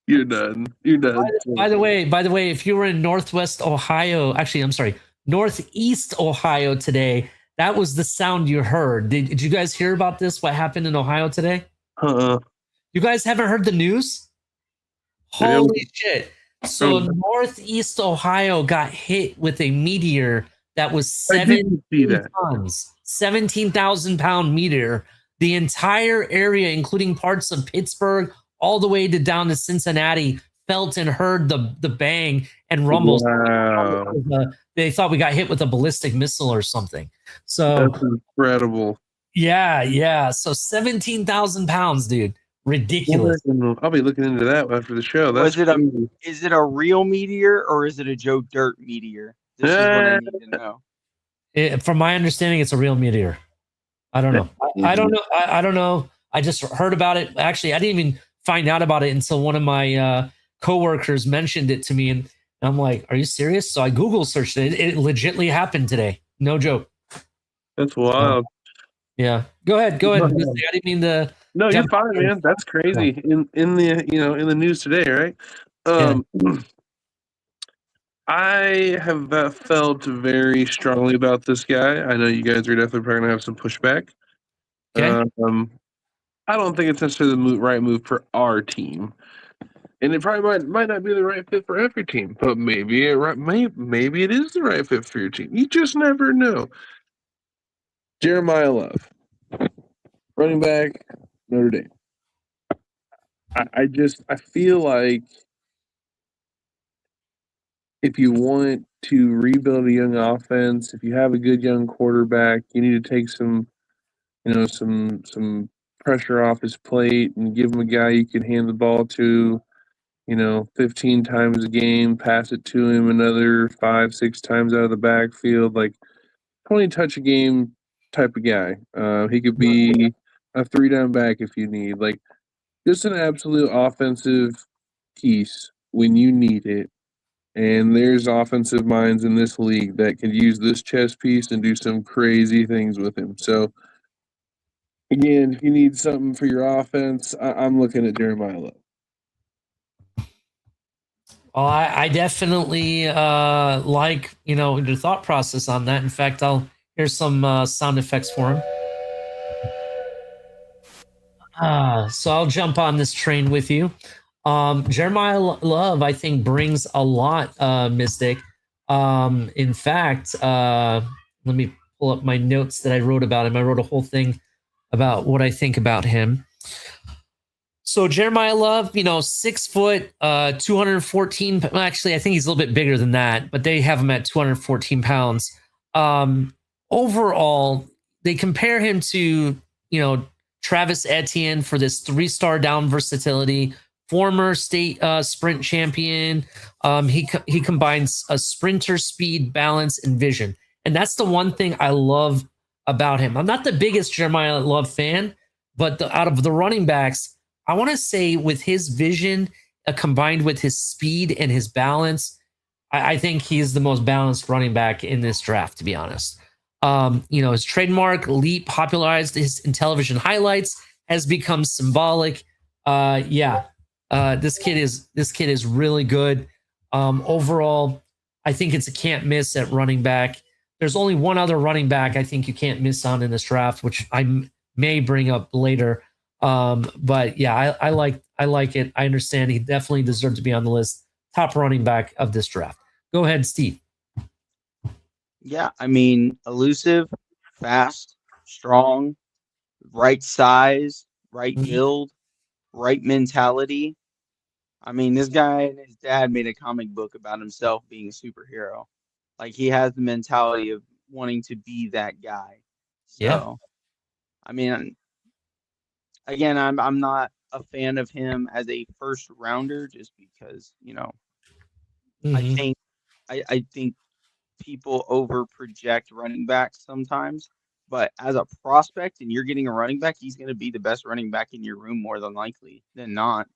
You're done. You're done. By the way, if you were in Northwest Ohio, actually, I'm sorry, Northeast Ohio today, that was the sound you heard. Did you guys hear about this? What happened in Ohio today? You guys haven't heard the news? Holy shit. So Northeast Ohio got hit with a meteor that was 17 tons, 17,000 pound meteor. The entire area, including parts of Pittsburgh, all the way down to Cincinnati, felt and heard the bang and rumbles. Wow. They thought we got hit with a ballistic missile or something. So that's incredible. Yeah. So 17,000 pounds, dude. Ridiculous. I'll be looking into that after the show. Is it a real meteor or is it a Joe Dirt meteor? This is what I need to know. From my understanding, it's a real meteor. I don't know. I don't know. I don't know. I just heard about it. Actually, I didn't even find out about it until one of my coworkers mentioned it to me, and I'm like, "Are you serious?" So I Google searched it. It legitimately happened today. No joke. That's wild. Yeah. Go ahead. I didn't mean to. No, you're fine, man. That's crazy. In the in the news today, right? I have felt very strongly about this guy. I know you guys are definitely going to have some pushback. Okay. I don't think it's necessarily the right move for our team, and it probably might not be the right fit for every team. But maybe maybe it is the right fit for your team. You just never know. Jeremiah Love, running back, Notre Dame. I feel like if you want to rebuild a young offense, if you have a good young quarterback, you need to take some pressure off his plate and give him a guy you can hand the ball to, 15 times a game, pass it to him another 5-6 times out of the backfield, like 20 touch a game type of guy. He could be a 3-down back if you need, like just an absolute offensive piece when you need it. And there's offensive minds in this league that can use this chess piece and do some crazy things with him. So, again, if you need something for your offense, I'm looking at Jeremiah Love. Well, I definitely like, the thought process on that. In fact, here's some sound effects for him. So I'll jump on this train with you. Jeremiah Love, I think, brings a lot, Mystic. In fact, let me pull up my notes that I wrote about him. I wrote a whole thing about what I think about him. So Jeremiah Love, 6 foot, 214. Actually, I think he's a little bit bigger than that, but they have him at 214 pounds. Overall, they compare him to, Travis Etienne for this 3-star down versatility, former state sprint champion. He combines a sprinter speed, balance, and vision. And that's the one thing I love about him. I'm not the biggest Jeremiah Love fan, but out of the running backs, I want to say with his vision combined with his speed and his balance, I think he's the most balanced running back in this draft, to be honest. His trademark leap popularized in television highlights has become symbolic. This kid is really good. Overall, I think it's a can't miss at running back. There's only one other running back I think you can't miss on in this draft, which I may bring up later. But yeah, I like it. I understand he definitely deserves to be on the list. Top running back of this draft. Go ahead, Steve. Yeah, I mean, elusive, fast, strong, right size, right build, right mentality. I mean, this guy and his dad made a comic book about himself being a superhero. Like, he has the mentality of wanting to be that guy. So, Yeah. I mean, again, I'm not a fan of him as a first rounder just because, Mhm. I think people over project running backs sometimes. But as a prospect and you're getting a running back, he's going to be the best running back in your room more than likely than not.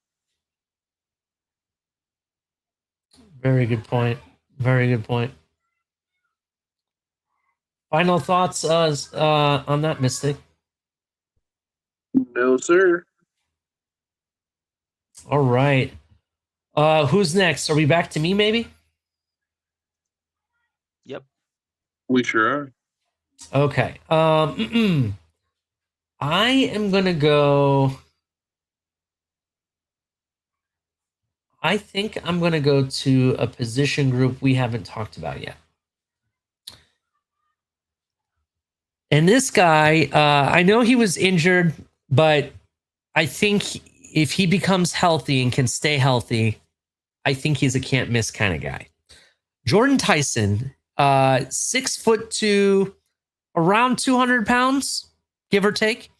Very good point. Very good point. Final thoughts on that, Mystic? No, sir. All right. Who's next? Are we back to me, maybe? Yep. We sure are. Okay. I am gonna go. I think I'm gonna go to a position group we haven't talked about yet. And this guy, I know he was injured, but I think if he becomes healthy and can stay healthy, I think he's a can't miss kind of guy. Jordan Tyson, 6'2", around 200 pounds, give or take.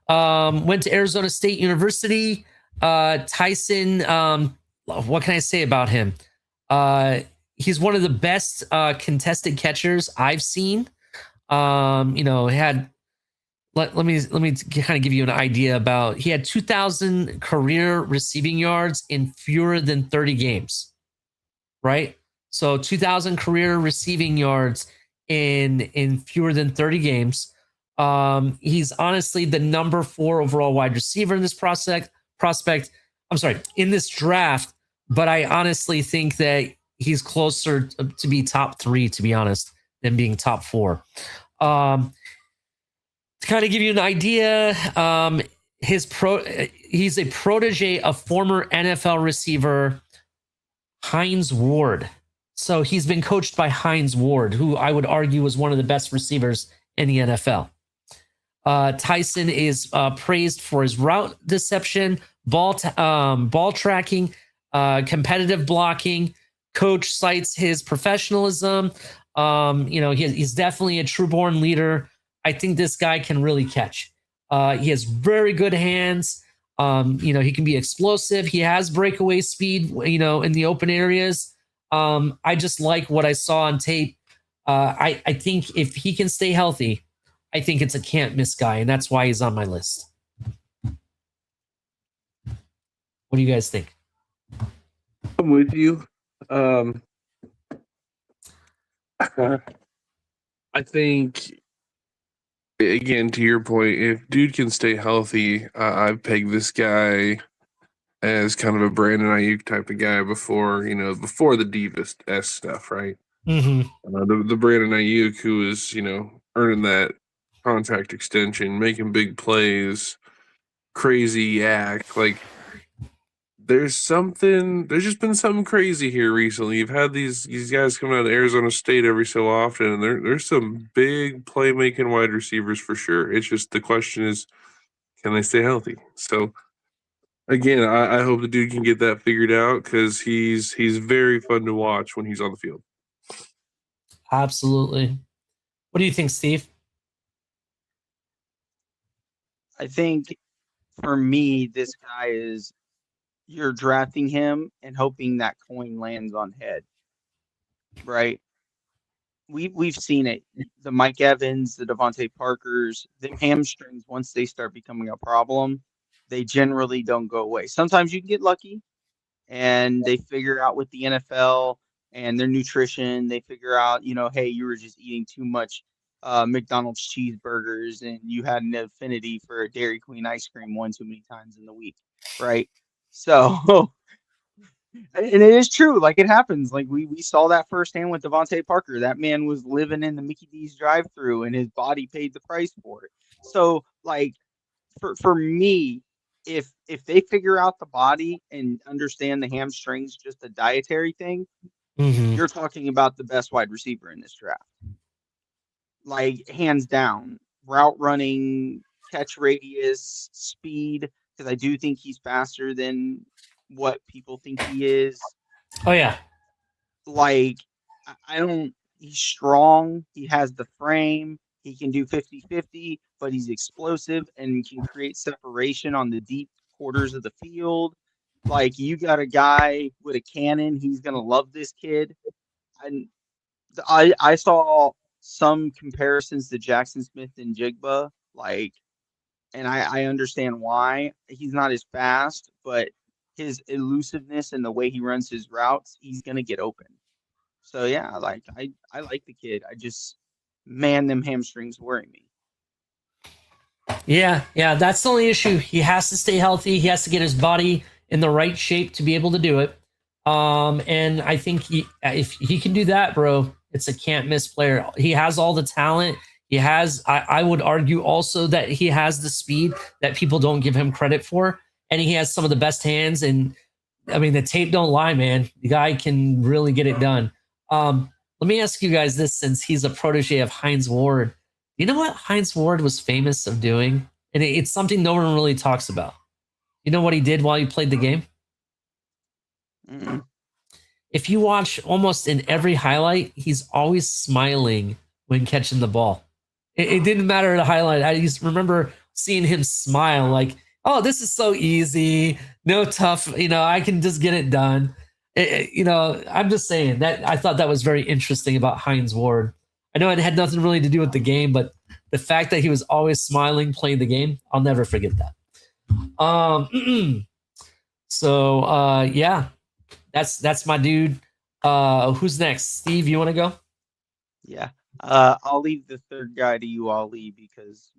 Went to Arizona State University. Tyson, what can I say about him? He's one of the best contested catchers I've seen. Had let me kind of give you an idea about. He had 2,000 career receiving yards in fewer than 30 games. Right, so 2,000 career receiving yards in fewer than 30 games. He's honestly the number 4 overall wide receiver in this prospect. I'm sorry, in this draft, but I honestly think that he's closer to be top 3, to be honest, than being top 4. To kind of give you an idea, he's a protege of former NFL receiver Hines Ward. So he's been coached by Hines Ward, who I would argue was one of the best receivers in the NFL. Tyson is praised for his route deception, ball tracking, competitive blocking. Coach cites his professionalism. He's definitely a true-born leader. I think this guy can really catch. He has very good hands. He can be explosive. He has breakaway speed, in the open areas. I just like what I saw on tape. I think if he can stay healthy, I think it's a can't miss guy, and that's why he's on my list. What do you guys think? I'm with you. I think, again, to your point, if dude can stay healthy, I've pegged this guy as kind of a Brandon Ayuk type of guy before the Divas stuff, right? Mm-hmm. The Brandon Ayuk who is, earning that contract extension, making big plays, crazy yak. Like, there's just been something crazy here recently. You've had these guys coming out of Arizona State every so often, and there's some big playmaking wide receivers for sure. It's just the question is, can they stay healthy? So again, I hope the dude can get that figured out because he's very fun to watch when he's on the field. Absolutely. What do you think, Steve? I think for me, this guy is you're drafting him and hoping that coin lands on head, right? we've seen it. The Mike Evans, the Devontae Parkers, them hamstrings, once they start becoming a problem, they generally don't go away. Sometimes you can get lucky and they figure out with the NFL and their nutrition, they figure out, hey, you were just eating too much McDonald's cheeseburgers and you had an affinity for Dairy Queen ice cream one too many times in the week, right? So and it is true, like it happens. Like we saw that firsthand with Devontae Parker. That man was living in the Mickey D's drive-through, and his body paid the price for it. So, like for me, if they figure out the body and understand the hamstring's just a dietary thing, Mhm. you're talking about the best wide receiver in this draft, like hands down. Route running, catch radius, speed, because I do think he's faster than what people think he is. Oh yeah. Like I don't he's strong, he has the frame, he can do 50-50, but he's explosive and can create separation on the deep quarters of the field. Like you got a guy with a cannon, he's gonna love this kid. And I saw some comparisons to Jackson Smith and Jigba, like, and I understand why he's not as fast, but his elusiveness and the way he runs his routes, he's gonna get open. So yeah, like I like the kid. I just man, them hamstrings worry me. Yeah, that's the only issue. He has to stay healthy. He has to get his body in the right shape to be able to do it. And I think if he can do that, bro, it's a can't miss player. He has all the talent. He has. I would argue also that he has the speed that people don't give him credit for, and he has some of the best hands. And I mean, the tape don't lie, man. The guy can really get it done. Let me ask you guys this, since he's a protege of Hines Ward. You know what Hines Ward was famous of doing? And it's something no one really talks about. You know what he did while he played the game? Mm-mm. If you watch almost in every highlight, he's always smiling when catching the ball. It didn't matter the highlight. I just remember seeing him smile like, oh, this is so easy. No tough, I can just get it done. I'm just saying that I thought that was very interesting about Hines Ward. I know it had nothing really to do with the game, but the fact that he was always smiling playing the game, I'll never forget that. So yeah, that's my dude. Who's next? Steve, you want to go? Yeah. I'll leave the third guy to you, Ali, because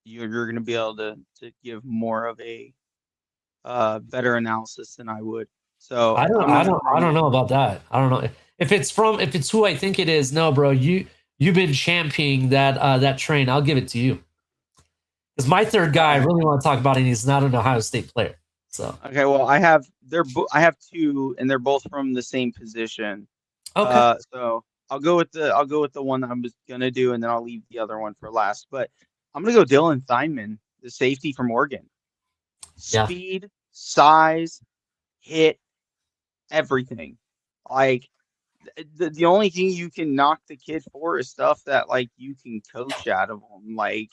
you're gonna be able to give more of a better analysis than I would. So I don't know about that. I don't know if it's who I think it is. No, bro, you've been championing that train. I'll give it to you. Because my third guy, I really want to talk about, and he's not an Ohio State player. So okay, well, I have two, and they're both from the same position. okay, So I'll go with the one that I was gonna do, and then I'll leave the other one for last. But I'm gonna go Dylan Theinman, the safety from Oregon. Yeah. Speed, size, hit, everything. Like the only thing you can knock the kid for is stuff that like you can coach out of him. Like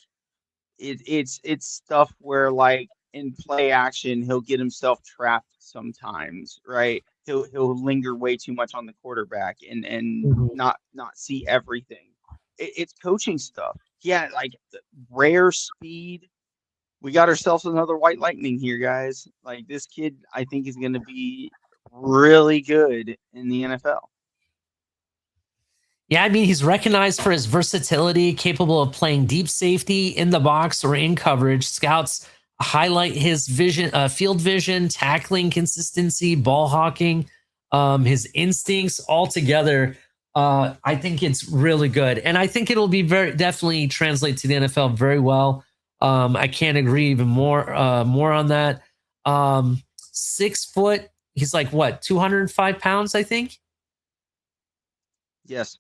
it's stuff where like in play action he'll get himself trapped sometimes, right? He'll linger way too much on the quarterback and Mhm. not see everything. It's coaching stuff. Yeah, like rare speed. We got ourselves another white lightning here, guys. Like this kid, I think is going to be really good in the NFL. Yeah, I mean, he's recognized for his versatility, capable of playing deep safety in the box or in coverage. Scouts highlight his vision, field vision, tackling consistency, ball hawking, his instincts altogether. I think it's really good, and I think it'll be definitely translate to the NFL very well. I can't agree even more on that. 6 foot, he's like what, 205 pounds, I think. Yes.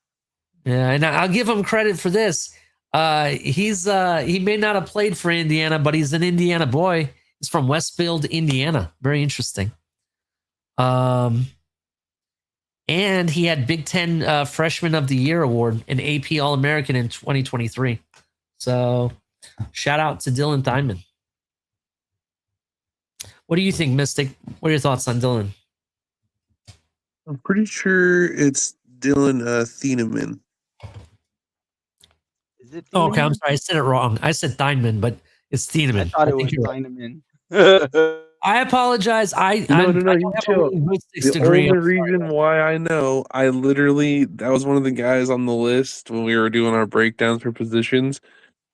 Yeah, and I'll give him credit for this. He may not have played for Indiana, but he's an Indiana boy. He's from Westfield, Indiana. Very interesting. And he had Big Ten Freshman of the Year award, an AP All American in 2023. So, shout out to Dylan Theinman. What do you think, Mystic? What are your thoughts on Dylan? I'm pretty sure it's Dylan Thieneman. it Oh, okay, I'm Thieneman? sorry. I said it wrong. I said Thieneman, but it's I Thieneman. thought I it think was you're right. Thieneman. I apologize. I No, don't no, no. You have a chill. linguistics The degree. only I'm sorry reason about why I know, that was one of the guys on the list when we were doing our breakdowns for positions,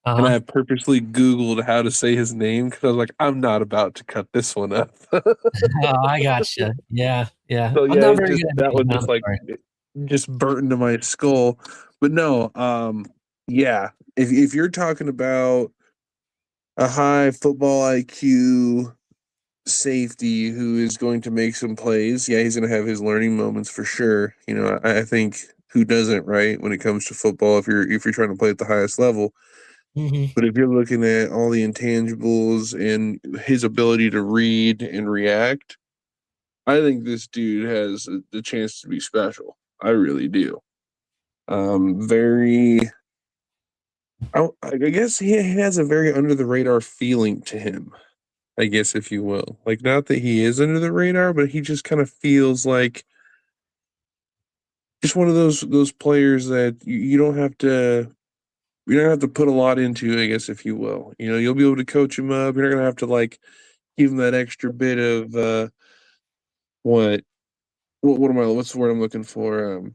that. and Uh-huh. I purposely Googled how to say his name because I was like, I'm not about to cut this one up. Oh, I gotcha. Yeah, yeah. So I'm yeah, not it very just good at that names, one man. I'm just like sorry. just burnt into my skull. But no, yeah. If you're talking about a high football IQ safety who is going to make some plays, yeah, he's going to have his learning moments for sure. You know, I think who doesn't, right? When it comes to football, if you're trying to play at the highest level, Mhm. but if you're looking at all the intangibles and his ability to read and react, I think this dude has the chance to be special. I really do. Very. I guess he has a very under the radar feeling to him. I guess if you will, like not that he is under the radar, but he just kind of feels like just one of those players that you don't have to put a lot into. I guess if you will, you'll be able to coach him up. You're not gonna have to like give him that extra bit of what what am I what's the word I'm looking for?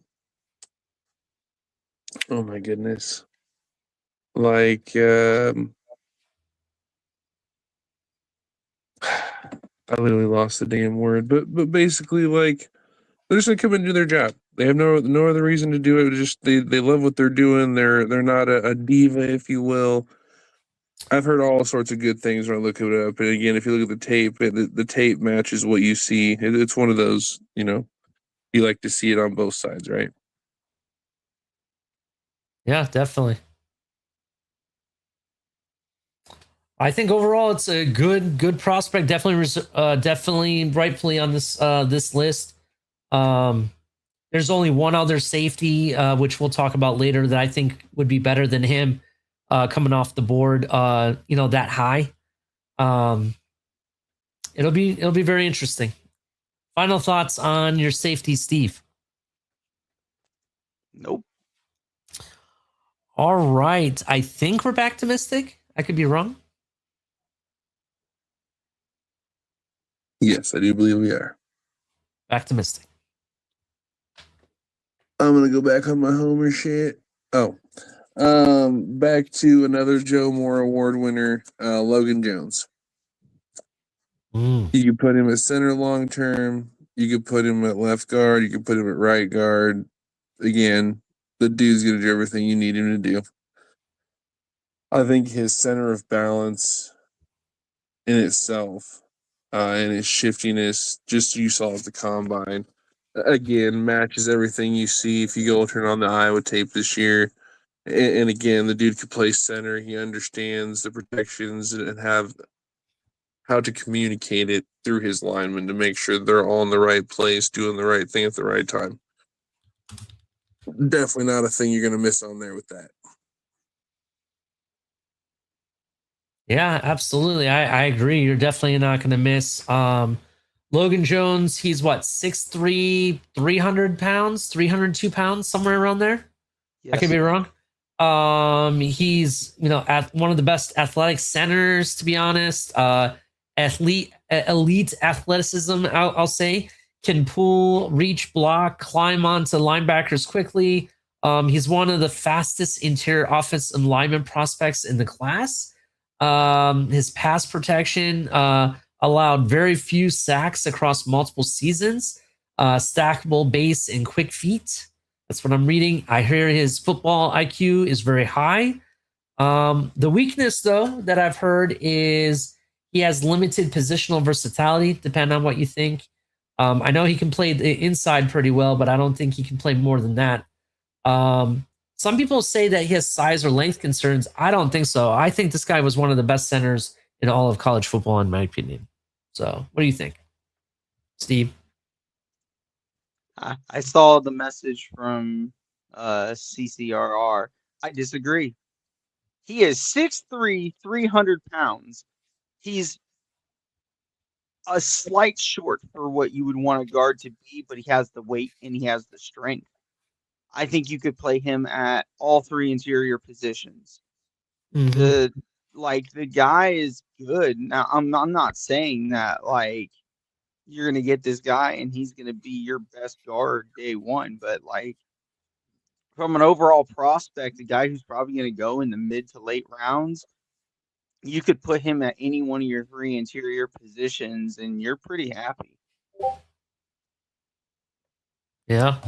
Oh my goodness. Like I literally lost the damn word. But basically like they're just gonna come and do their job. They have no other reason to do it. Just they love what they're doing. They're not a diva, if you will. I've heard all sorts of good things when I look it up. And again, if you look at the tape, the tape matches what you see. It's one of those, you like to see it on both sides, right? Yeah, definitely. I think overall it's a good prospect. Definitely, definitely rightfully on this list. Um, there's only one other safety, which we'll talk about later, that I think would be better than him, coming off the board. That high. Um, it'll be very interesting. Final thoughts on your safety, Steve. Nope. All right, I think we're back to Mystic. I could be wrong. Yes, I do believe we are. Back to Mystic. I'm gonna go back on my Homer shit. Oh, back to another Joe Moore Award winner, Logan Jones. Mm. You could put him at center long term. You could put him at left guard. You could put him at right guard. Again, the dude's gonna do everything you need him to do. I think his center of balance in itself, and his shiftiness, just you saw at the combine, again matches everything you see if you go turn on the Iowa tape this year. And again, the dude could play center. He understands the protections and have how to communicate it through his linemen to make sure they're all in the right place, doing the right thing at the right time. Definitely not a thing you're going to miss on there with that. Yeah, absolutely. I agree. You're definitely not going to miss. Logan Jones, he's what, 6'3", 300 pounds, 302 pounds, somewhere around there. I could Yes. be wrong. He's at one of the best athletic centers, to be honest. Elite athleticism, I'll say. Can pull, reach, block, climb onto linebackers quickly. He's one of the fastest interior offensive lineman prospects in the class. His pass protection allowed very few sacks across multiple seasons. Stackable base and quick feet. That's what I'm reading. I hear his football IQ is very high. The weakness, though, that I've heard is he has limited positional versatility, depending on what you think. I know he can play the inside pretty well, but I don't think he can play more than that. Some people say that he has size or length concerns. I don't think so. I think this guy was one of the best centers in all of college football, in my opinion. So, what do you think, Steve? I saw the message from CCRR. I disagree. He is 6'3", 300 pounds. He's a slight short for what you would want a guard to be, but he has the weight and he has the strength. I think you could play him at all three interior positions. Mhm. The guy is good. Now I'm not saying that like you're gonna get this guy and he's gonna be your best guard day one, but like from an overall prospect, the guy who's probably gonna go in the mid to late rounds, you could put him at any one of your three interior positions and you're pretty happy. Yeah.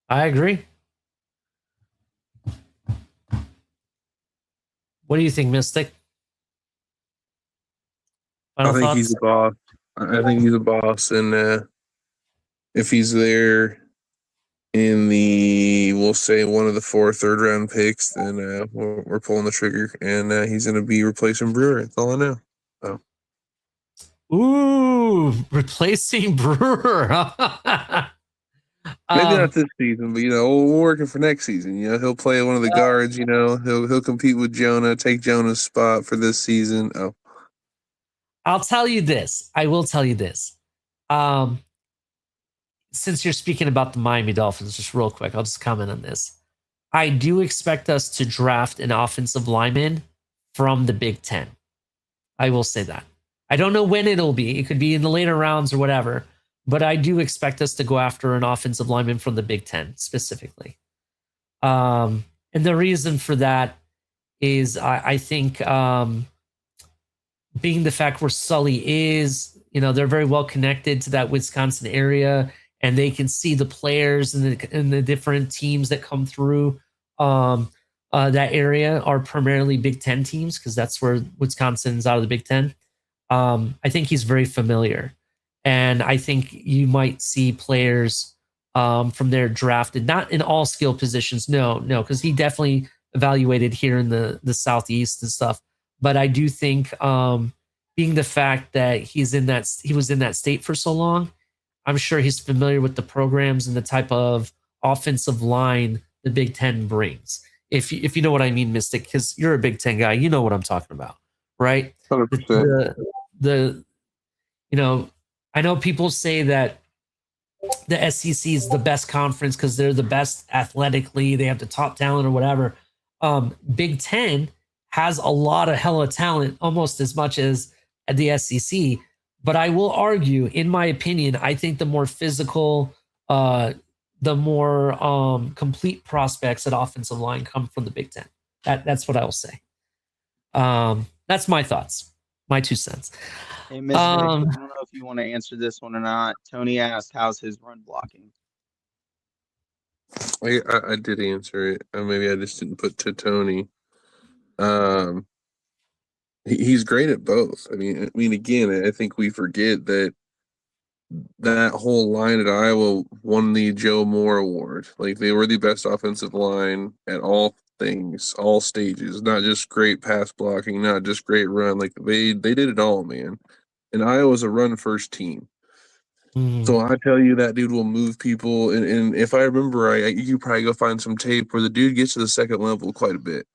I agree. What do you think, Mystic? Final I think thoughts? he's a boss. I think he's a boss, and if he's there in we'll say one of the 4 third-round picks, then we're pulling the trigger, and he's going to be replacing Brewer. That's all I know. So. Ooh, replacing Brewer. Maybe not this season, but we're working for next season. He'll play one of the guards. He'll compete with Jonah, take Jonah's spot for this season. Oh, I'll tell you this. I will tell you this. Since you're speaking about the Miami Dolphins, just real quick, I'll just comment on this. I do expect us to draft an offensive lineman from the Big Ten. I will say that. I don't know when it'll be. It could be in the later rounds or whatever. But I do expect us to go after an offensive lineman from the Big Ten specifically. And the reason for that is I think being the fact where Sully is, they're very well connected to that Wisconsin area, and they can see the players and the different teams that come through that area are primarily Big Ten teams because that's where Wisconsin's out of the Big Ten. I think he's very familiar. And I think you might see players from there drafted, not in all skill positions. No, because he definitely evaluated here in the Southeast and stuff. But I do think being the fact that he was in that state for so long, I'm sure he's familiar with the programs and the type of offensive line the Big Ten brings. If you know what I mean, Mystic, because you're a Big Ten guy, you know what I'm talking about, right? 100%. I know people say that the SEC is the best conference because they're the best athletically, they have the top talent or whatever. Big Ten has a lot of hella talent, almost as much as the SEC. But I will argue, in my opinion, I think the more physical, the more complete prospects at offensive line come from the Big Ten. That's what I will say. That's my thoughts, my 2 cents. Hey, Miss Vic, I don't know if you want to answer this one or not. Tony asked, how's his run blocking? I did answer it. Maybe I just didn't put to Tony. He's great at both. I mean, again, I think we forget that whole line at Iowa won the Joe Moore Award. Like, they were the best offensive line at all things, all stages, not just great pass blocking, not just great run. Like, they did it all, man. And Iowa's a run first team. So I tell you, that dude will move people. And if I remember right, you probably go find some tape where the dude gets to the second level quite a bit.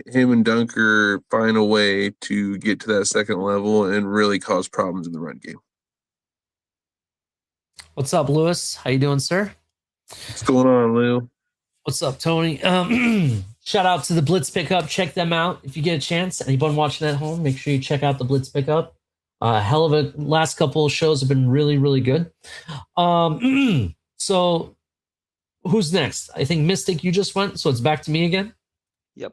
Him and Dunker find a way to get to that second level and really cause problems in the run game. What's up, Lewis? How you doing, sir? What's going on, Lou? What's up, Tony? Shout out to the Blitz Pickup. Check them out if you get a chance. Anyone watching at home, make sure you check out the Blitz Pickup. Hell of a last couple of shows have been really, really good. So who's next? I think Mystic, you just went, so it's back to me again. Yep.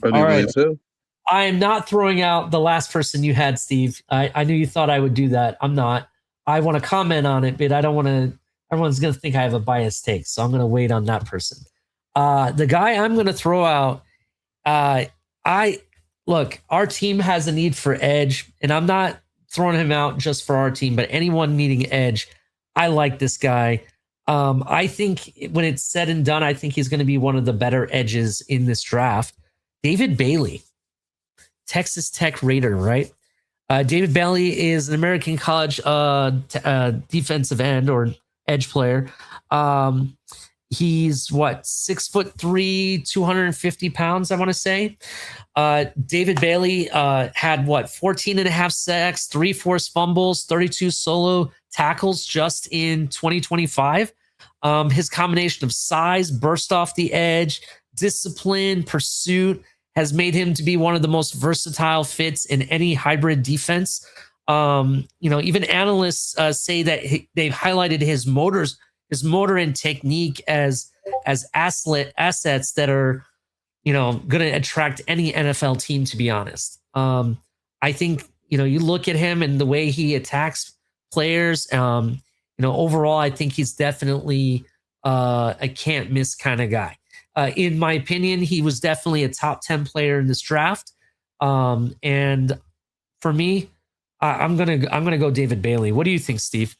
I do believe so. I am not throwing out the last person you had, Steve. I knew you thought I would do that. I'm not. I want to comment on it, but I don't want to. Everyone's going to think I have a biased take, so I'm going to wait on that person. The guy I'm going to throw out, look, our team has a need for edge, and I'm not throwing him out just for our team, but anyone needing edge, I like this guy. I think when it's said and done, I think he's going to be one of the better edges in this draft. David Bailey, Texas Tech Raider, right? David Bailey is an American college defensive end or edge player. He's 6'3", 250 pounds, I want to say. David Bailey had 14.5 sacks, 3 forced fumbles, 32 solo tackles just in 2025. His combination of size, burst off the edge, discipline, pursuit has made him to be one of the most versatile fits in any hybrid defense. Even analysts say that they've highlighted his motor and technique as assets that are, going to attract any NFL team, to be honest. I think, you look at him and the way he attacks players, overall, I think he's definitely a can't miss kind of guy. In my opinion, he was definitely a top 10 player in this draft. And for me, I'm gonna go David Bailey. What do you think, Steve?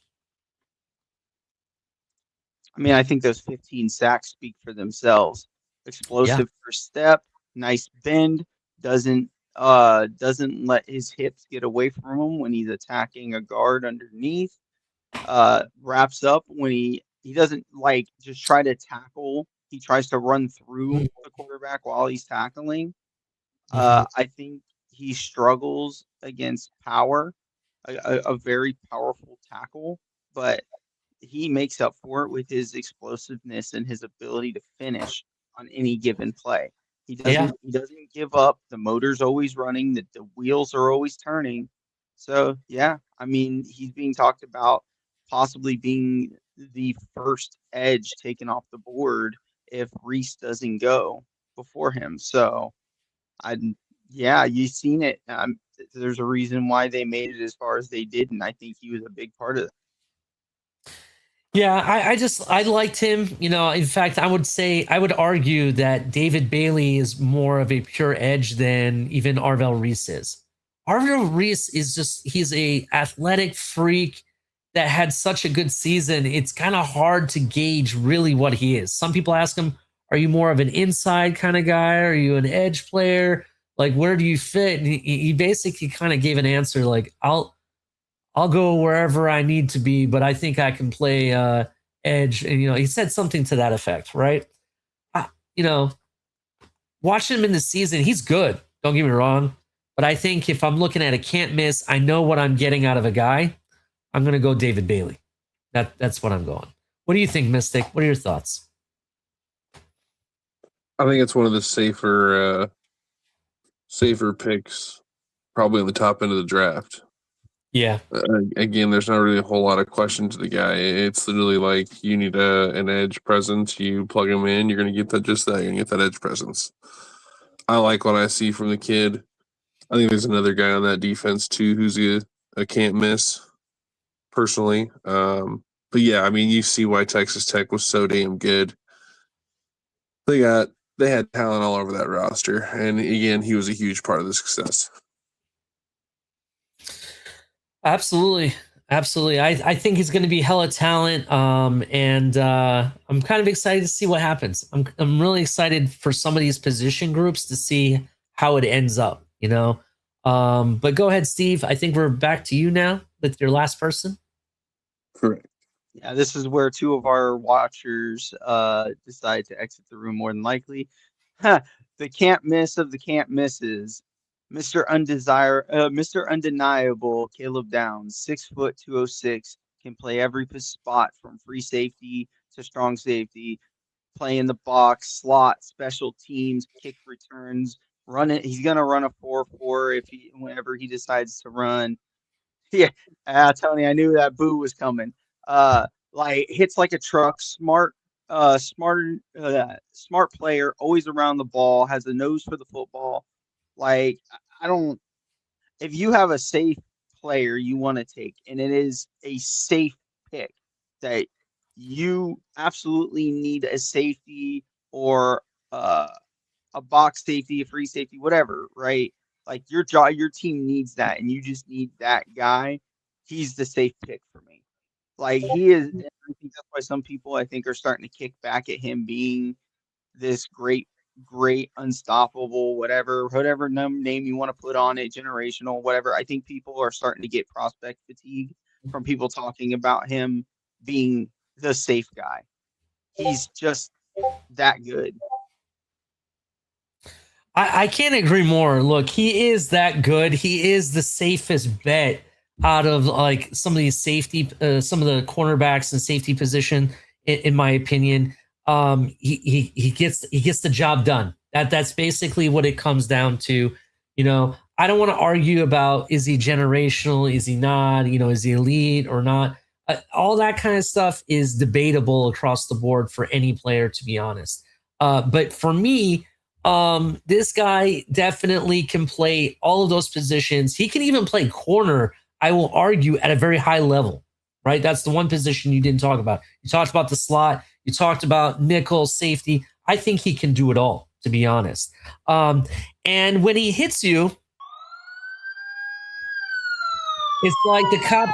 I mean, I think those 15 sacks speak for themselves. Explosive first step, nice bend, doesn't let his hips get away from him when he's attacking a guard underneath. Wraps up when he doesn't just try to tackle. He tries to run through the quarterback while he's tackling. I think he struggles against power, a very powerful tackle, but he makes up for it with his explosiveness and his ability to finish on any given play. He doesn't give up. The motor's always running. The wheels are always turning. So yeah, I mean, he's being talked about possibly being the first edge taken off the board if Reese doesn't go before him. So you've seen it. There's a reason why they made it as far as they did, and I think he was a big part of it. Yeah, I liked him. In fact, I would argue that David Bailey is more of a pure edge than even Arvell Reese is. Arvell Reese he's a athletic freak that had such a good season. It's kind of hard to gauge really what he is. Some people ask him, are you more of an inside kind of guy? Are you an edge player? Like, where do you fit? And he basically kind of gave an answer like, I'll go wherever I need to be, but I think I can play edge. And, he said something to that effect, right? Watching him in the season, he's good. Don't get me wrong. But I think if I'm looking at a can't miss, I know what I'm getting out of a guy. I'm going to go David Bailey. That's what I'm going. What do you think, Mystic? What are your thoughts? I think it's one of the safer picks, probably in the top end of the draft. Yeah. Again, there's not really a whole lot of question to the guy. It's literally like you need an edge presence. You plug him in, you're going to get that. You're going to get that edge presence. I like what I see from the kid. I think there's another guy on that defense too who's a can't miss. Personally, but yeah, I mean, you see why Texas Tech was so damn good. They had talent all over that roster, and again, he was a huge part of the success. Absolutely. I think he's going to be hella talent, and I'm kind of excited to see what happens. I'm really excited for some of these position groups to see how it ends up. But go ahead, Steve. I think we're back to you now with your last person. Correct. Yeah, this is where two of our watchers decide to exit the room more than likely. The can't miss of the can't misses. Mr. Undeniable Caleb Downs, 6 foot 206, can play every spot from free safety to strong safety, play in the box, slot, special teams, kick returns, run it. He's gonna run a 4-4 whenever he decides to run. Yeah, Tony, I knew that boo was coming. Hits like a truck, smart player, always around the ball, has a nose for the football. If you have a safe player you want to take, and it is a safe pick that you absolutely need a safety or a box safety, a free safety, whatever, right? Like your team needs that, and you just need that guy. He's the safe pick for me. Like he is. And I think that's why some people I think are starting to kick back at him being this great, unstoppable, whatever name you want to put on it, generational, whatever. I think people are starting to get prospect fatigue from people talking about him being the safe guy. He's just that good. I can't agree more. Look, he is that good. He is the safest bet out of like some of these safety, some of the cornerbacks and safety position in my opinion. He gets the job done. That's basically what it comes down to. I don't want to argue about is he generational, is he not, is he elite or not. All that kind of stuff is debatable across the board for any player, to be honest. But for me, this guy definitely can play all of those positions. He can even play corner, I will argue, at a very high level, right? That's the one position you didn't talk about. You talked about the slot. You talked about nickel, safety. I think he can do it all, to be honest. And when he hits you, it's like the cop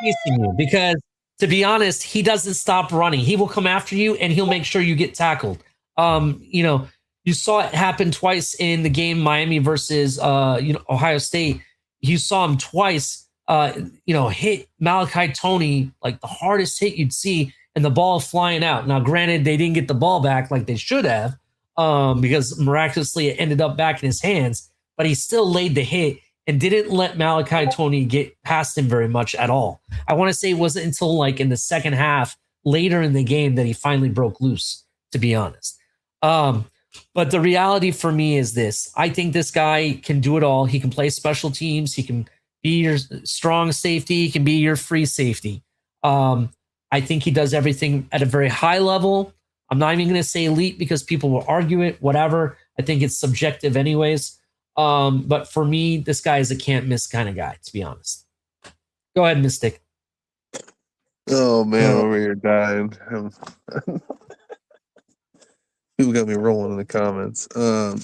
chasing you because, to be honest, he doesn't stop running. He will come after you and he'll make sure you get tackled. You saw it happen twice in the game Miami versus Ohio State. You saw him twice hit Malachi Tony, like the hardest hit you'd see, and the ball flying out. Now, granted, they didn't get the ball back like they should have, because miraculously it ended up back in his hands, but he still laid the hit and didn't let Malachi Tony get past him very much at all. I want to say it wasn't until like in the second half, later in the game, that he finally broke loose, to be honest. But the reality for me is this. I think this guy can do it all. He can play special teams. He can be your strong safety. He can be your free safety. I think he does everything at a very high level. I'm not even going to say elite because people will argue it, whatever. I think it's subjective anyways. But for me, this guy is a can't miss kind of guy, to be honest. Go ahead, Mystic. Oh, man, I'm over here dying. People got me rolling in the comments. Oh,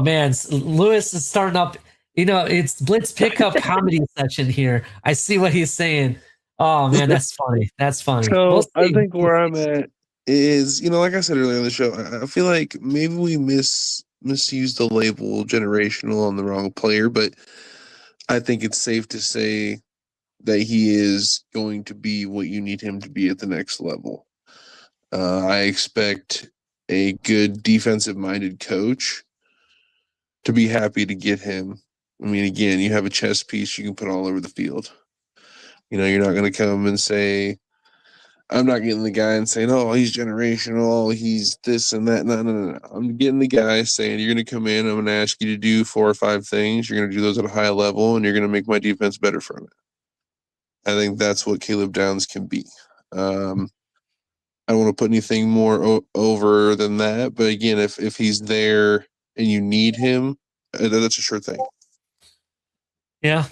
man. Lewis is starting up. It's Blitz pickup comedy section here. I see what he's saying. Oh, man, that's funny. That's funny. So I think where I'm at is, like I said earlier in the show, I feel like maybe we misused the label generational on the wrong player, but I think it's safe to say that he is going to be what you need him to be at the next level. I expect a good defensive-minded coach to be happy to get him. I mean, again, you have a chess piece you can put all over the field. You're not going to come and say, I'm not getting the guy and saying, oh, he's generational, he's this and that. No. I'm getting the guy saying, you're going to come in, I'm going to ask you to do 4 or 5 things. You're going to do those at a high level, and you're going to make my defense better from it. I think that's what Caleb Downs can be. I don't want to put anything more over than that. But again, if he's there and you need him, that's a sure thing. Yeah.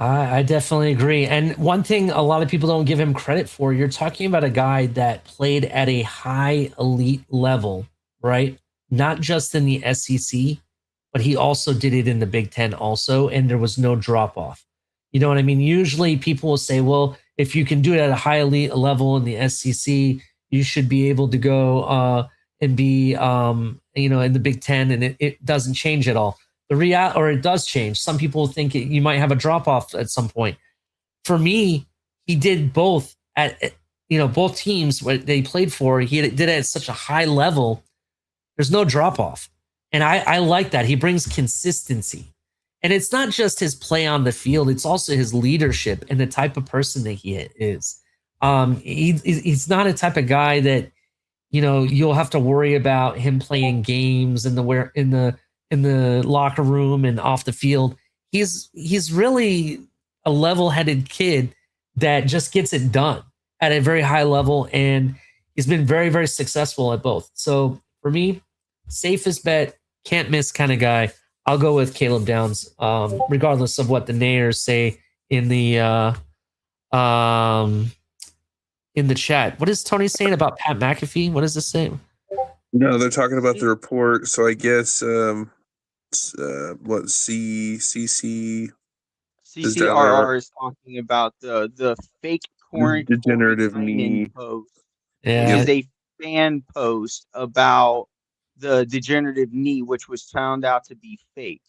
I definitely agree. And one thing a lot of people don't give him credit for, you're talking about a guy that played at a high elite level, right? Not just in the SEC, but he also did it in the Big Ten also, and there was no drop off. You know what I mean? Usually people will say, well, if you can do it at a high elite level in the SEC, you should be able to go and be, in the Big Ten, and it doesn't change at all. Or it does change. Some people think you might have a drop off at some point. For me, he did both at both teams what they played for. He did it at such a high level. There's no drop off, and I like that. He brings consistency, and it's not just his play on the field; it's also his leadership and the type of person that he is. He's not a type of guy that you'll have to worry about him playing games in the locker room and off the field. He's really a level-headed kid that just gets it done at a very high level, and he's been very, very successful at both. So for me, safest bet, can't miss kind of guy. I'll go with Caleb Downs, regardless of what the Nayers say in the chat. What is Tony saying about Pat McAfee? What is this saying? No, they're talking about the report. So I guess what CCRR is talking about the fake degenerative knee post. Yeah. Which is a fan post about the degenerative knee, which was found out to be fake.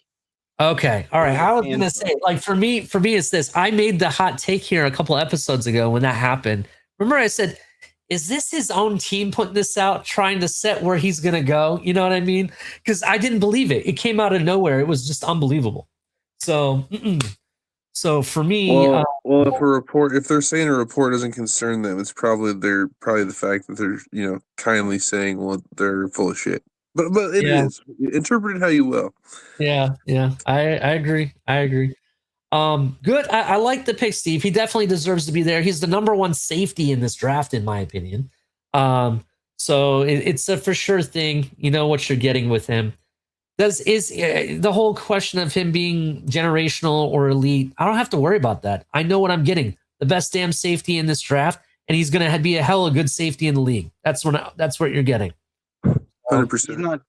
Okay. All right. I was going to say, like, for me, it's this. I made the hot take here a couple episodes ago when that happened. Remember, I said, is this his own team putting this out, trying to set where he's going to go? You know what I mean? Because I didn't believe it. It came out of nowhere. It was just unbelievable. So So for me, Well, if they're saying a report doesn't concern them, it's probably the fact that they're kindly saying, well, they're full of shit. But it yeah, is, interpret it how you will. yeah, I agree. I agree. Good. I like the pick, Steve. He definitely deserves to be there. He's the number one safety in this draft, in my opinion. So it's a for sure thing. You know what you're getting with him. The whole question of him being generational or elite. I don't have to worry about that. I know what I'm getting. The best damn safety in this draft, and he's going to be a hella good safety in the league. That's what you're getting. 100%.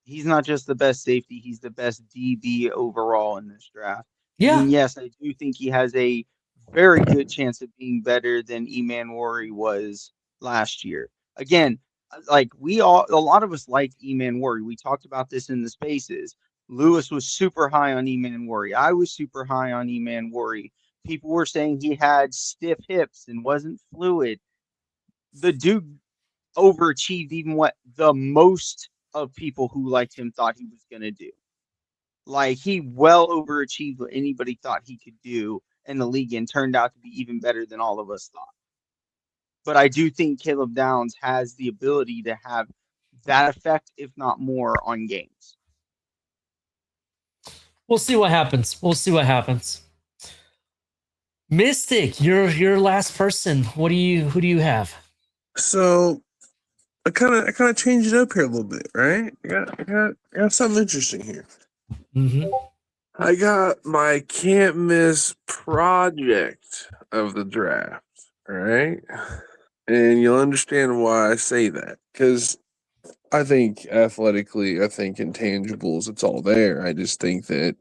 He's not just the best safety, he's the best DB overall in this draft. Yeah. And yes, I do think he has a very good chance of being better than Eman was last year. Again, like a lot of us liked Eman. We talked about this in the spaces. Lewis was super high on Eman. I was super high on Eman. People were saying he had stiff hips and wasn't fluid. The dude overachieved even what the most of people who liked him thought he was going to do. Like, he well overachieved what anybody thought he could do in the league and turned out to be even better than all of us thought. But I do think Caleb Downs has the ability to have that effect, if not more, on games. We'll see what happens. Mystic, you're last person. Who do you have? So I kind of changed it up here a little bit, right? I got something interesting here. Mm-hmm. I got my can't miss project of the draft, all right? And you'll understand why I say that, because I think athletically, I think intangibles, it's all there. I just think that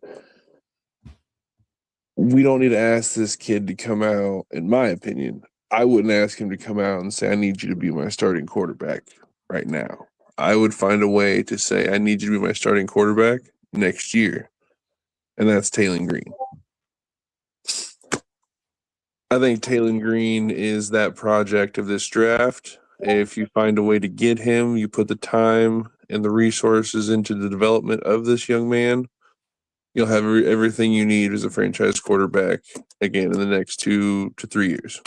we don't need to ask this kid to come out, in my opinion. I wouldn't ask him to come out and say, I need you to be my starting quarterback right now. I would find a way to say, I need you to be my starting quarterback next year. And that's Taylor Green. I think Taylor Green is that project of this draft. If you find a way to get him, you put the time and the resources into the development of this young man, you'll have everything you need as a franchise quarterback again in the next 2 to 3 years.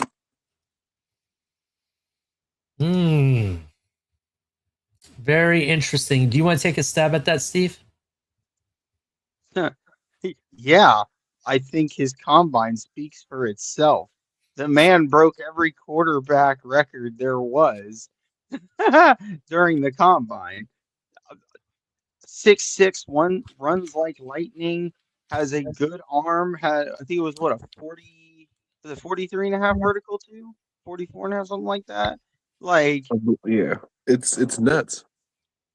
Very interesting. Do you want to take a stab at that, Steve? Yeah, I think his combine speaks for itself. The man broke every quarterback record there was during the combine. 6'6", runs like lightning, has a good arm, I think it was a 43.5 vertical too? 44.5, something like that. Like, yeah, it's nuts.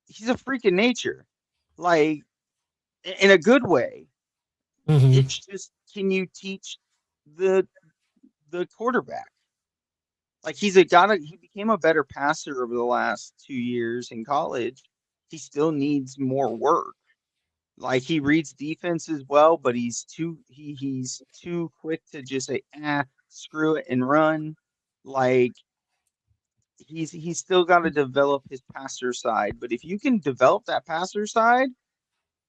He's a freak of nature. Like, in a good way. Mm-hmm. It's just, can you teach the quarterback? Like, he became a better passer over the last 2 years in college. He still needs more work. Like, he reads defenses well, but he's too quick to just say, screw it and run. Like, he's still got to develop his passer side. But if you can develop that passer side,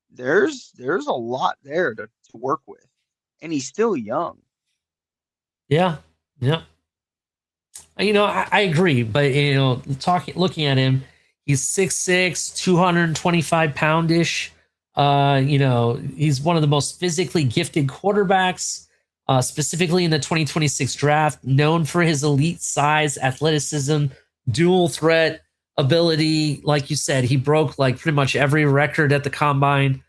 there's a lot there to work with. And he's still young. Yeah. I agree, but looking at him, he's 6'6", 225 poundish. He's one of the most physically gifted quarterbacks, specifically in the 2026 draft, known for his elite size, athleticism, dual threat ability. Like you said, he broke like pretty much every record at the combine.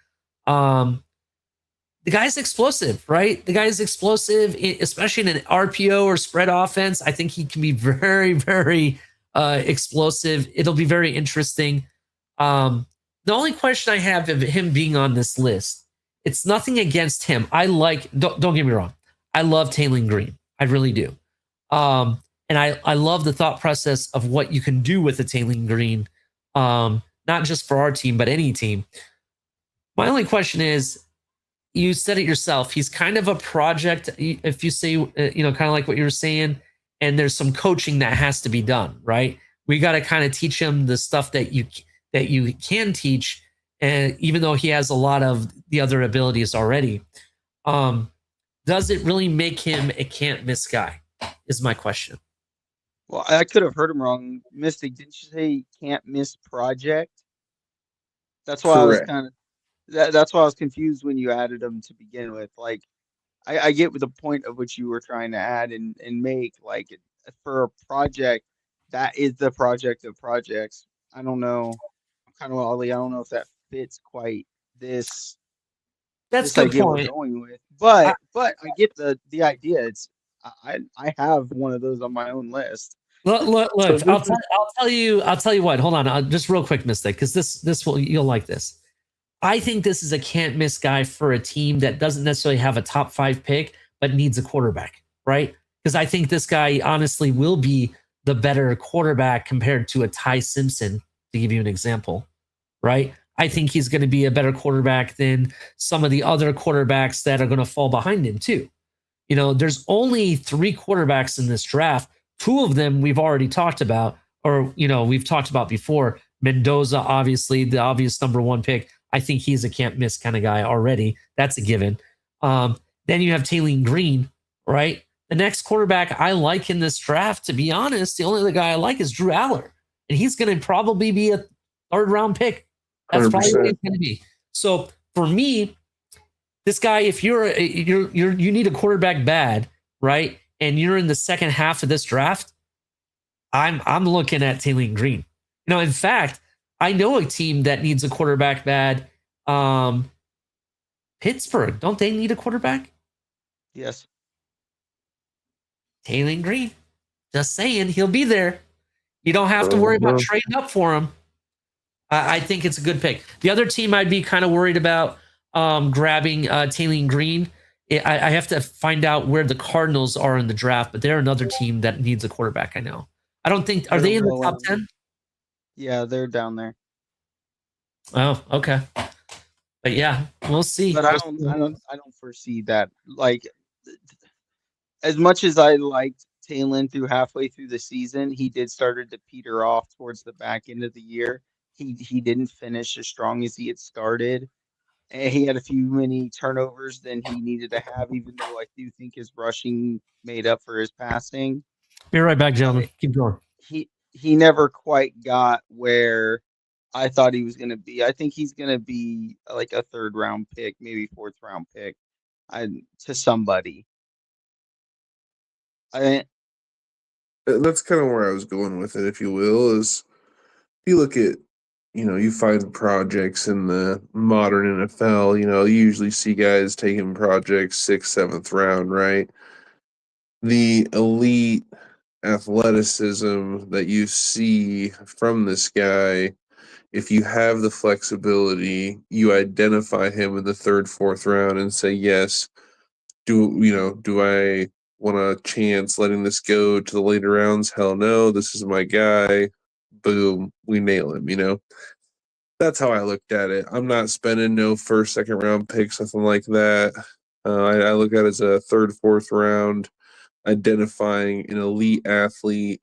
The guy's explosive, right? The guy's explosive, especially in an RPO or spread offense. I think he can be very, very explosive. It'll be very interesting. The only question I have of him being on this list, it's nothing against him. Don't get me wrong, I love Taylor Green. I really do. And I love the thought process of what you can do with a Taylor Green, not just for our team, but any team. My only question is, you said it yourself, he's kind of a project, if you say, kind of like what you were saying, and there's some coaching that has to be done, right? We got to kind of teach him the stuff that you can teach, and even though he has a lot of the other abilities already. does it really make him a can't miss guy? Is my question. Well, I could have heard him wrong. Mystic, didn't you say can't miss project? That's why I was Correct. kind of that's why I was confused when you added them to begin with. Like, I get the point of what you were trying to add and make. Like, for a project, that is the project of projects. I don't know. I'm kind of Ollie. I don't know if that fits quite this That's a this good idea we're point. going with. I, But I get the idea. I have one of those on my own list. So look, this is I'll tell you what. Hold on, just real quick, Mystic, because this will you'll like this. I think this is a can't miss guy for a team that doesn't necessarily have a top 5 pick, but needs a quarterback, right? Because I think this guy honestly will be the better quarterback compared to a Ty Simpson, to give you an example, right? I think he's going to be a better quarterback than some of the other quarterbacks that are going to fall behind him, too. You know, there's only 3 quarterbacks in this draft. 2 of them we've already talked about, or, you know, we've talked about before. Mendoza, obviously, the obvious number 1 pick. I think he's a can't miss kind of guy already. That's a given. Then you have Taylor Green, right? The next quarterback I like in this draft, to be honest, the only other guy I like is Drew Aller. And he's going to probably be a 3rd round pick. That's probably what 100%. he's going to be. So for me, this guy, if you need a quarterback bad, right? And you're in the second half of this draft, I'm looking at Taylor Green. You know, in fact, I know a team that needs a quarterback bad. Pittsburgh, don't they need a quarterback? Yes. Taylor Green. Just saying, he'll be there. You don't have to worry about trading up for him. I think it's a good pick. The other team I'd be kind of worried about grabbing Taylor Green. I have to find out where the Cardinals are in the draft, but they're another team that needs a quarterback. I know. I don't think are they in the top 10? Yeah, they're down there. Oh, okay. But yeah, we'll see. But I don't foresee that. Like, as much as I liked Taylor through halfway through the season, he did started to peter off towards the back end of the year. He didn't finish as strong as he had started. And he had a few many turnovers than he needed to have, even though I do think his rushing made up for his passing. Be right back, gentlemen. Keep going. He never quite got where I thought he was going to be. I think he's going to be like a 3rd round pick, maybe 4th round pick, to somebody. That's kind of where I was going with it, if you will, is if you look at, you find projects in the modern NFL, you usually see guys taking projects 6th, 7th round, right? The elite athleticism that you see from this guy, if you have the flexibility, you identify him in the 3rd, 4th round and say, yes, do I want a chance letting this go to the later rounds? Hell no, this is my guy. Boom, we nail him. That's how I looked at it. I'm not spending no 1st, 2nd round picks, nothing like that. I look at it as a 3rd, 4th round, identifying an elite athlete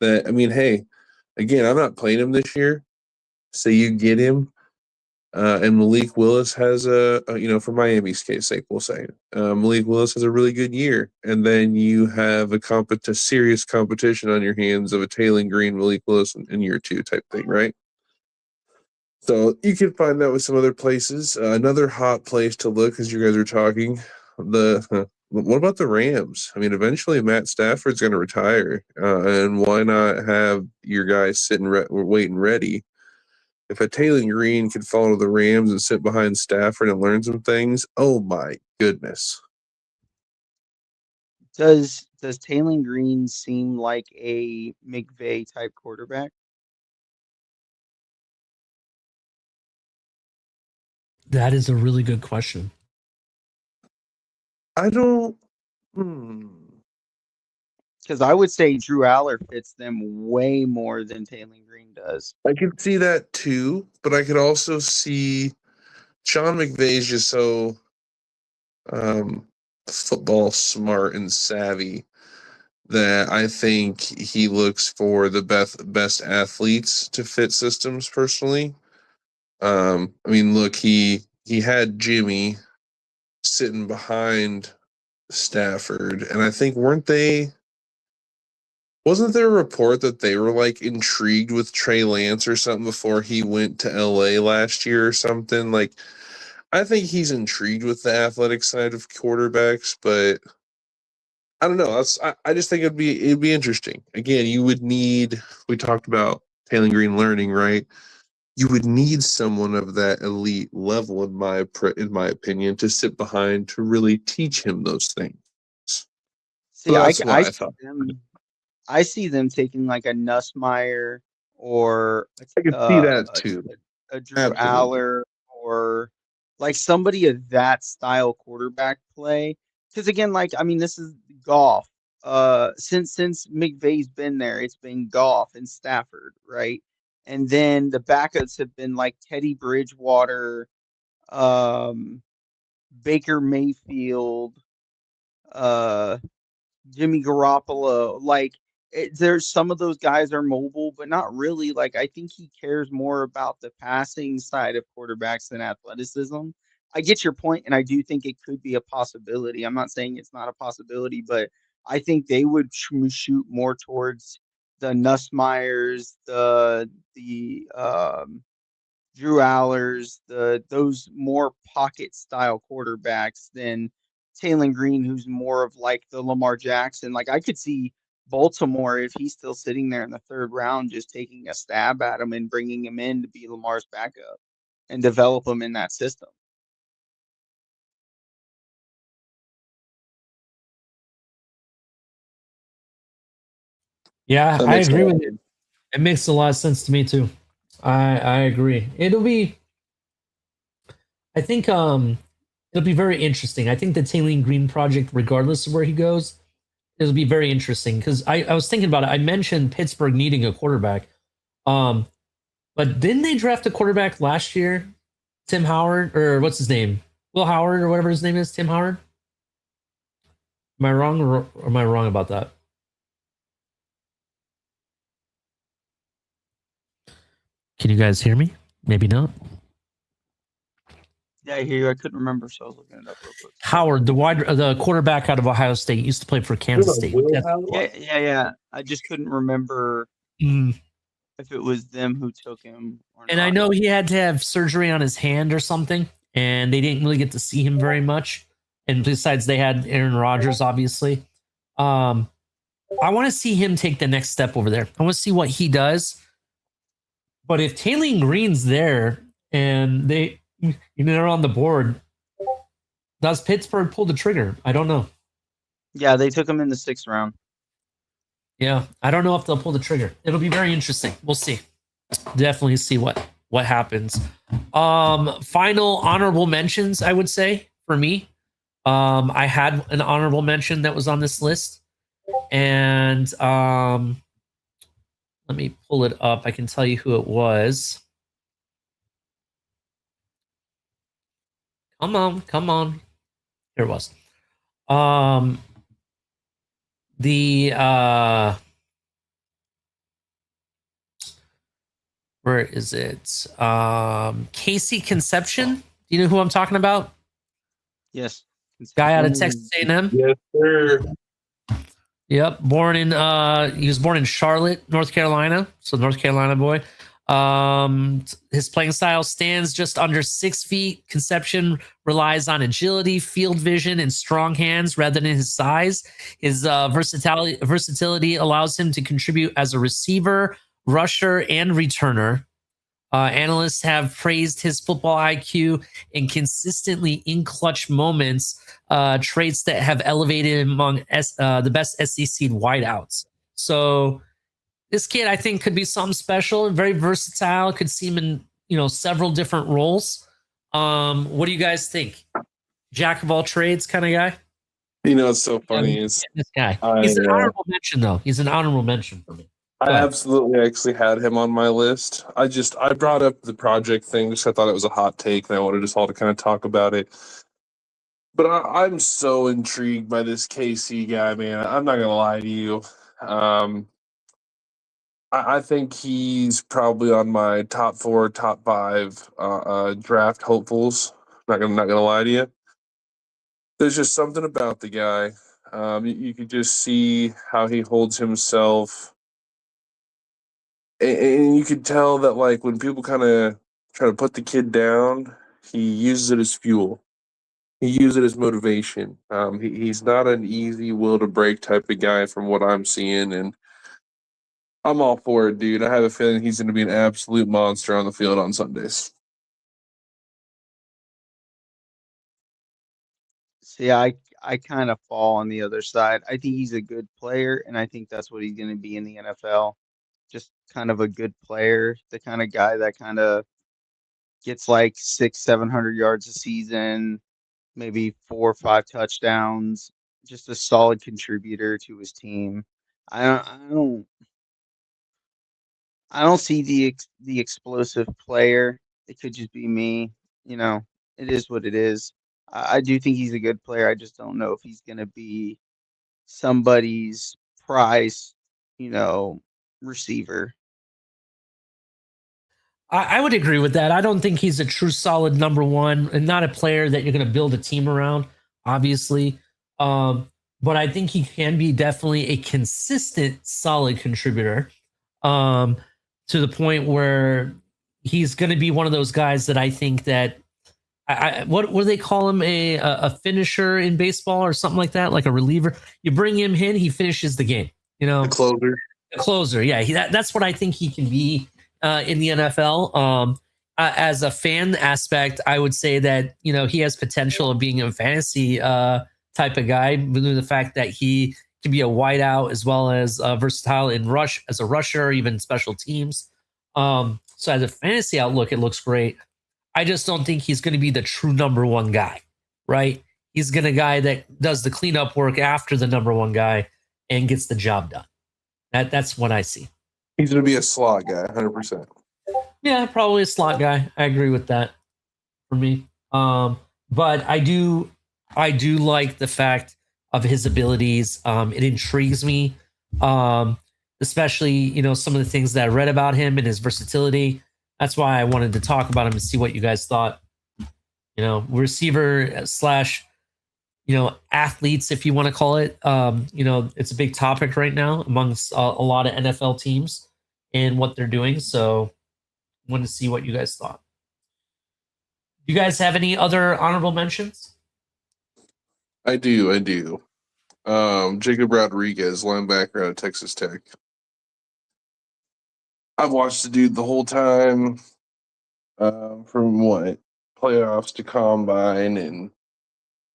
that, hey, again, I'm not playing him this year. So you get him. And Malik Willis has for Miami's case sake, we'll say Malik Willis has a really good year, and then you have a serious competition on your hands of a Taylor Green, Malik Willis in year 2 type thing, right? So you can find that with some other places. Another hot place to look, as you guys are talking, what about the Rams? Eventually Matt Stafford's going to retire, and why not have your guys sitting waiting ready? If a Taylor Green could fall to the Rams and sit behind Stafford and learn some things, oh my goodness. Does Taylor Green seem like a McVay type quarterback? That is a really good question. I don't. Because I would say Drew Aller fits them way more than Taylor Green does. I could see that too, but I could also see Sean McVay's just so football smart and savvy that I think he looks for the best athletes to fit systems personally. Look, he had Jimmy sitting behind Stafford, and I think wasn't there a report that they were like intrigued with Trey Lance or something before he went to LA last year or something? Like, I think he's intrigued with the athletic side of quarterbacks, but I don't know. I just think it'd be interesting. Again, you would need, we talked about Taylor Green learning, right? You would need someone of that elite level, in my opinion, to sit behind to really teach him those things. See, So that's I why I see thought them. I see them taking like a Nussmeier or I could see that too. a Drew Absolutely. Aller or like somebody of that style quarterback play. Because again, like I mean, this is golf. Since McVay's been there, it's been golf and Stafford, right? And then the backups have been like Teddy Bridgewater, um, Baker Mayfield, uh, Jimmy Garoppolo. Like there's some of those guys are mobile, but not really. Like I think he cares more about the passing side of quarterbacks than athleticism. I get your point, and I do think it could be a possibility. I'm not saying it's not a possibility, but I think they would shoot more towards the Nussmeyers, the Drew Allers, those more pocket style quarterbacks than Taylor Green, who's more of like the Lamar Jackson. Like I could see Baltimore if he's still sitting there in the third round, just taking a stab at him and bringing him in to be Lamar's backup and develop him in that system. Yeah, That I makes a agree lot with of you. It makes a lot of sense to me too. I agree. I think it'll be very interesting. I think the Taylor Green project, regardless of where he goes, it'll be very interesting because I was thinking about it. I mentioned Pittsburgh needing a quarterback. Um, but didn't they draft a quarterback last year? Tim Howard, or what's his name? Will Howard, or whatever his name is, Tim Howard? Am I wrong or am I wrong about that? Can you guys hear me? Maybe not. Yeah, I hear you. I couldn't remember, so I was looking it up real quick. Howard, the quarterback out of Ohio State, used to play for Kansas State. Yeah. I just couldn't remember Mm. if it was them who took him or And I not. know he had to have surgery on his hand or something, and they didn't really get to see him very much. And besides, they had Aaron Rodgers, obviously. I want to see him take the next step over there. I want to see what he does. But if Taylor Green's there and they're on the board, does Pittsburgh pull the trigger? I don't know. Yeah, they took him in the 6th round. Yeah, I don't know if they'll pull the trigger. It'll be very interesting. We'll see. Definitely see what happens. Final honorable mentions, I would say, for me. I had an honorable mention that was on this list. And let me pull it up. I can tell you who it was. Come on. Here it was. Where is it? Casey Conception. Do you know who I'm talking about? Yes. Guy out of Texas A&M. Yes, sir. Yep, he was born in Charlotte, North Carolina, so North Carolina boy. His playing style stands just under 6 feet. Conception relies on agility, field vision, and strong hands rather than his size. His versatility allows him to contribute as a receiver, rusher, and returner. Analysts have praised his football IQ and consistently in clutch moments, traits that have elevated him among the best SEC wideouts. So this kid, I think, could be something special and very versatile. Could see him in several different roles. What do you guys think? Jack of all trades kind of guy. It's so funny. Is this guy? He's an honorable mention, though. He's an honorable mention for me. I absolutely actually had him on my list. I brought up the project thing because I thought it was a hot take and I wanted us all to kind of talk about it. But I'm so intrigued by this KC guy, man. I'm not gonna lie to you. I think he's probably on my top 4, top 5 draft hopefuls. Not gonna lie to you. there's just something about the guy. You could just see how he holds himself, and you could tell that like when people kind of try to put the kid down, he uses it as fuel. He uses it as motivation. He's not an easy will to break type of guy from what I'm seeing, and I'm all for it, dude. I have a feeling he's going to be an absolute monster on the field on Sundays. See, I kind of fall on the other side. I think he's a good player, and I think that's what he's going to be in the NFL. Just kind of a good player, the kind of guy that kind of gets like 600-700 yards a season, maybe 4 or 5 touchdowns, just a solid contributor to his team. I don't see the explosive player. It could just be me. You know, it is what it is. I do think he's a good player. I just don't know if he's going to be somebody's prize, you know, receiver. I would agree with that. I don't think he's a true solid number one and not a player that you're going to build a team around, obviously. But I think he can be definitely a consistent, solid contributor to the point where he's going to be one of those guys that I think that what do they call him, a finisher in baseball or something like that, like a reliever. You bring him in, he finishes the game. You know, The closer. a closer. Yeah, that's what I think he can be in the NFL. As a fan aspect, I would say that he has potential of being a fantasy type of guy, due to the fact that he can be a wideout as well as versatile in rush as a rusher, even special teams. So as a fantasy outlook, it looks great. I just don't think he's going to be the true number one guy, right? He's going to guy that does the cleanup work after the number one guy and gets the job done. That's what I see. He's going to be a slot guy, 100%. Yeah, probably a slot guy. I agree with that for me. But I do like the fact of his abilities. It intrigues me, especially some of the things that I read about him and his versatility. That's why I wanted to talk about him and see what you guys thought. Receiver slash athletes, if you want to call it. It's a big topic right now amongst a lot of NFL teams and what they're doing. So I wanted to see what you guys thought. Do you guys have any other honorable mentions? I do. Jacob Rodriguez, linebacker out of Texas Tech. I've watched the dude the whole time, from playoffs to combine, and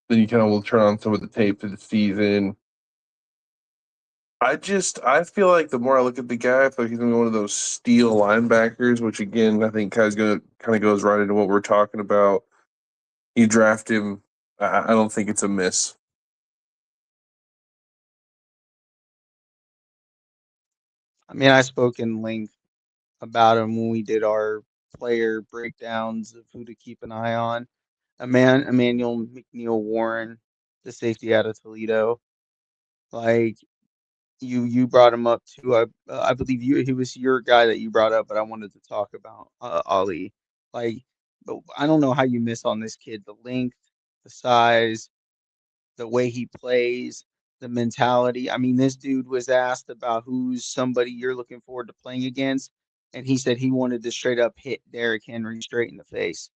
then you kind of will turn on some of the tape for the season. I feel like the more I look at the guy, I feel like he's gonna be one of those steel linebackers, which again I think kind of goes right into what we're talking about. You draft him, I don't think it's a miss. I mean, I spoke in length about him when we did our player breakdowns of who to keep an eye on. Emmanuel McNeil Warren, the safety out of Toledo. Like you brought him up too. I believe he was your guy that you brought up, but I wanted to talk about Ali. Like, but I don't know how you miss on this kid. The length, the size, the way he plays, the mentality. I mean, this dude was asked about who's somebody you're looking forward to playing against, and he said he wanted to straight up hit Derrick Henry straight in the face.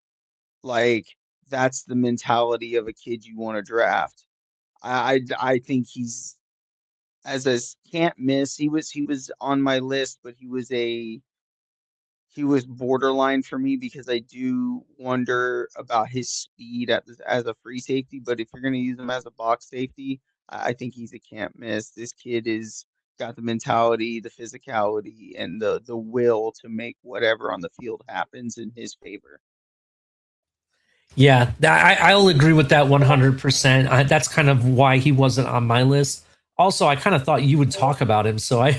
Like, that's the mentality of a kid you want to draft. I think he's as a can't miss. He was on my list, but he was borderline for me because I do wonder about his speed as a free safety. But if you're going to use him as a box safety, I think he's a can't miss. This kid is got the mentality, the physicality, and the will to make whatever on the field happens in his favor. Yeah, I'll agree with that 100%. That's kind of why he wasn't on my list. Also, I kind of thought you would talk about him, so I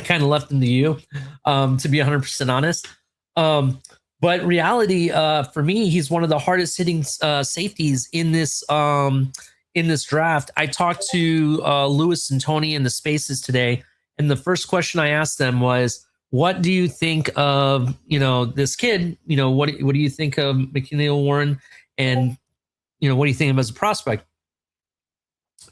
kind of left him to you, to be 100% honest. But reality, for me, he's one of the hardest hitting safeties in this draft. I talked to Lewis and Tony in the spaces today, and the first question I asked them was, "What do you think of this kid? What do you think of McNeil Warren, and what do you think of him as a prospect?"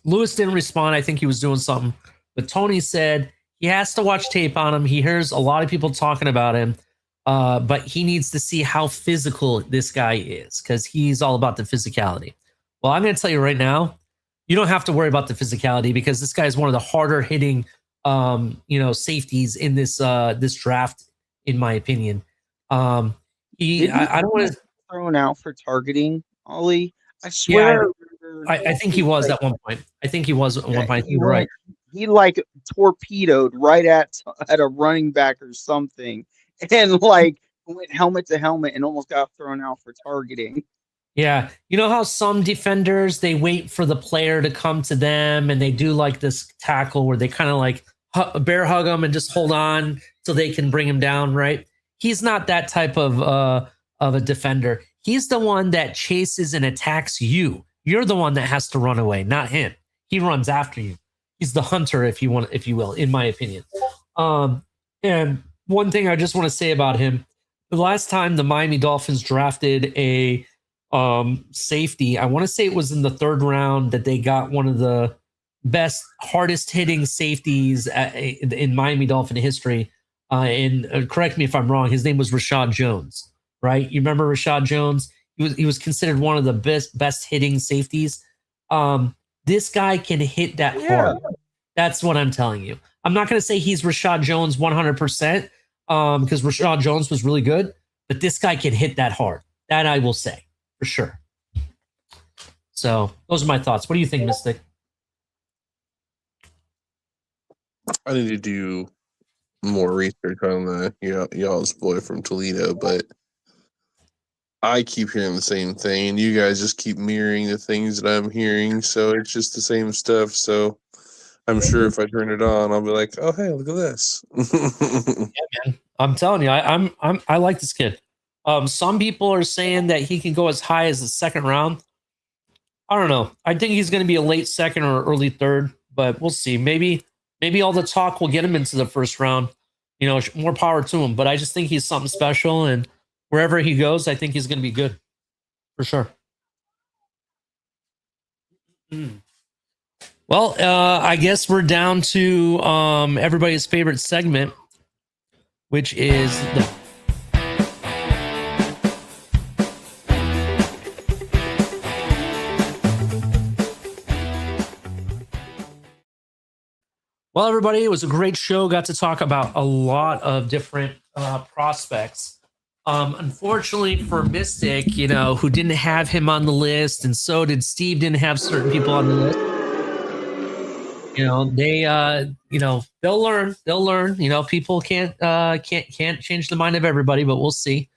Lewis didn't respond. I think he was doing something. But Tony said he has to watch tape on him. He hears a lot of people talking about him, but he needs to see how physical this guy is because he's all about the physicality. Well, I'm going to tell you right now, you don't have to worry about the physicality because this guy is one of the harder hitting, safeties in this draft, in my opinion. I don't want to thrown out for targeting, Ollie. I Yeah, swear. I think he was at one point. I think he was at one point. You're right. He like torpedoed right at a running back or something, and like went helmet to helmet and almost got thrown out for targeting. Yeah, you know how some defenders they wait for the player to come to them and they do like this tackle where they kind of like bear hug them and just hold on so they can bring him down, right? He's not that type of a defender. He's the one that chases and attacks you. You're the one that has to run away, not him. He runs after you. He's the hunter, if you will, in my opinion. And one thing I just want to say about him: the last time the Miami Dolphins drafted a safety, I want to say it was in the 3rd round that they got one of the best, hardest hitting safeties in Miami Dolphin history. And correct me if I'm wrong. His name was Rashad Jones, right? You remember Rashad Jones? He was considered one of the best hitting safeties. This guy can hit that hard. That's what I'm telling you. I'm not going to say he's Rashad Jones 100% because Rashad Jones was really good, but this guy can hit that hard. That I will say for sure. So those are my thoughts. What do you think, Mystic? I need to do more research on the y'all's boy from Toledo, but I keep hearing the same thing, and you guys just keep mirroring the things that I'm hearing, so it's just the same stuff. So I'm sure if I turn it on, I'll be like, "Oh, hey, look at this." Yeah, man. I'm telling you, I like this kid. Some people are saying that he can go as high as the 2nd round. I don't know. I think he's going to be a late 2nd or early 3rd, but we'll see. Maybe all the talk will get him into the 1st round. You know, more power to him. But I just think he's something special, and wherever he goes, I think he's going to be good for sure. Well, I guess we're down to everybody's favorite segment, which is the Well, everybody, it was a great show. Got to talk about a lot of different prospects. Unfortunately for Mystic, who didn't have him on the list, and so did Steve, didn't have certain people on the list. They'll learn. They'll learn. People can't change the mind of everybody, but we'll see.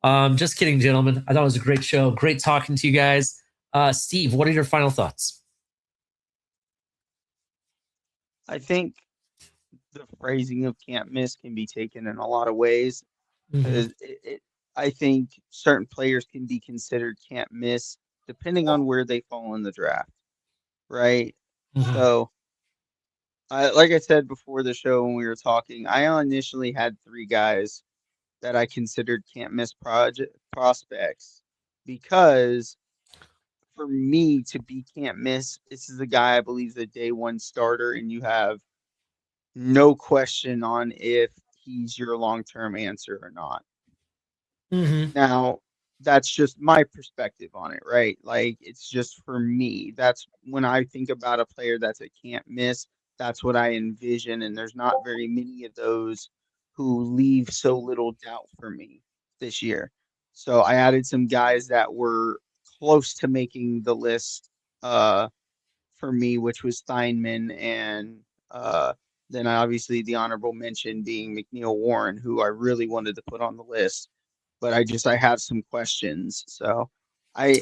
Just kidding, gentlemen. I thought it was a great show. Great talking to you guys. Steve, what are your final thoughts? I think the phrasing of can't miss can be taken in a lot of ways. Because I think certain players can be considered can't miss depending on where they fall in the draft, right? So, like I said before the show when we were talking, I initially had 3 guys that I considered can't miss prospects because for me to be can't miss, this is a guy I believe is a day 1 starter, and you have no question on if he's your long-term answer or not. Now, that's just my perspective on it, right? Like, it's just for me. That's when I think about a player that's a can't miss, that's what I envision. And there's not very many of those who leave so little doubt for me this year. So I added some guys that were close to making the list for me, which was Steinman and then obviously the honorable mention being McNeil Warren, who I really wanted to put on the list, but I have some questions. So I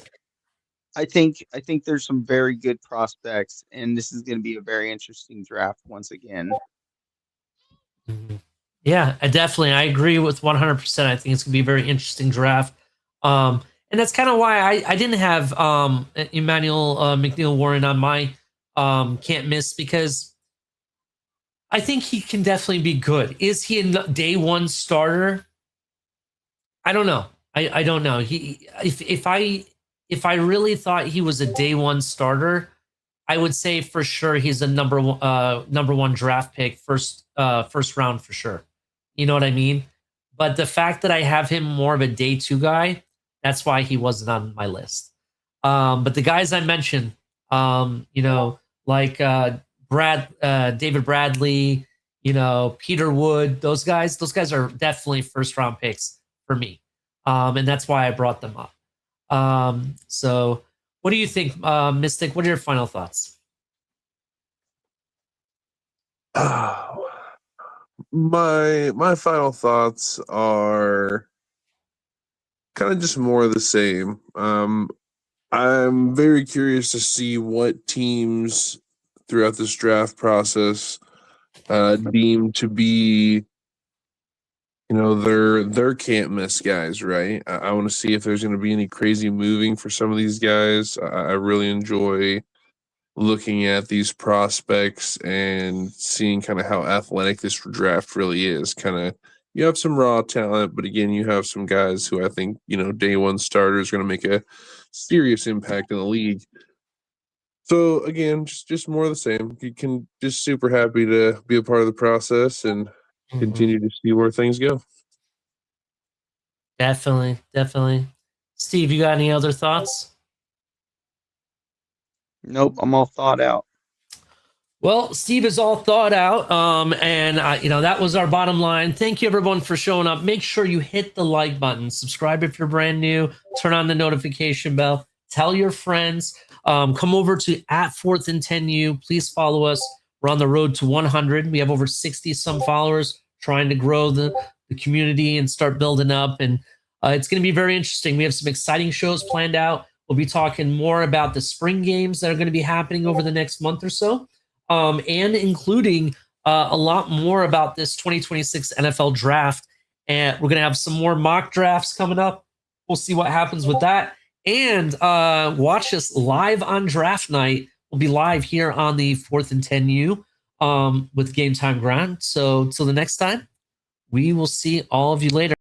think there's some very good prospects, and this is going to be a very interesting draft once again. Yeah, I agree with 100%. I think it's going to be a very interesting draft. And that's kind of why I didn't have Emmanuel McNeil Warren on my can't miss, because I think he can definitely be good. Is he a day 1 starter? I don't know. I don't know. If I really thought he was a day 1 starter, I would say for sure he's a number one draft pick, first round for sure. You know what I mean? But the fact that I have him more of a day 2 guy, that's why he wasn't on my list. But the guys I mentioned, like David Bradley, Peter Wood, those guys are definitely first round picks for me. And that's why I brought them up. So what do you think, Mystic? What are your final thoughts? My final thoughts are kind of just more of the same. I'm very curious to see what teams throughout this draft process deem to be, their can't miss guys, right? I want to see if there's going to be any crazy moving for some of these guys. I really enjoy looking at these prospects and seeing kind of how athletic this draft really is. Kind of, you have some raw talent, but again, you have some guys who I think, day one starters are going to make a serious impact in the league. So again, just more of the same. You can just super happy to be a part of the process and continue to see where things go. Definitely. Steve, you got any other thoughts? Nope, I'm all thought out. Well, Steve is all thought out. And that was our bottom line. Thank you everyone for showing up. Make sure you hit the like button, subscribe if you're brand new, turn on the notification bell, tell your friends, come over to @4th and 10U. Please follow us. We're on the road to 100. We have over 60 some followers, trying to grow the community and start building up. And it's going to be very interesting. We have some exciting shows planned out. We'll be talking more about the spring games that are going to be happening over the next month or so. And including a lot more about this 2026 NFL draft. And we're going to have some more mock drafts coming up. We'll see what happens with that. And watch us live on draft night. We'll be live here on the 4th and 10U with Game Time Grind. So till the next time, we will see all of you later.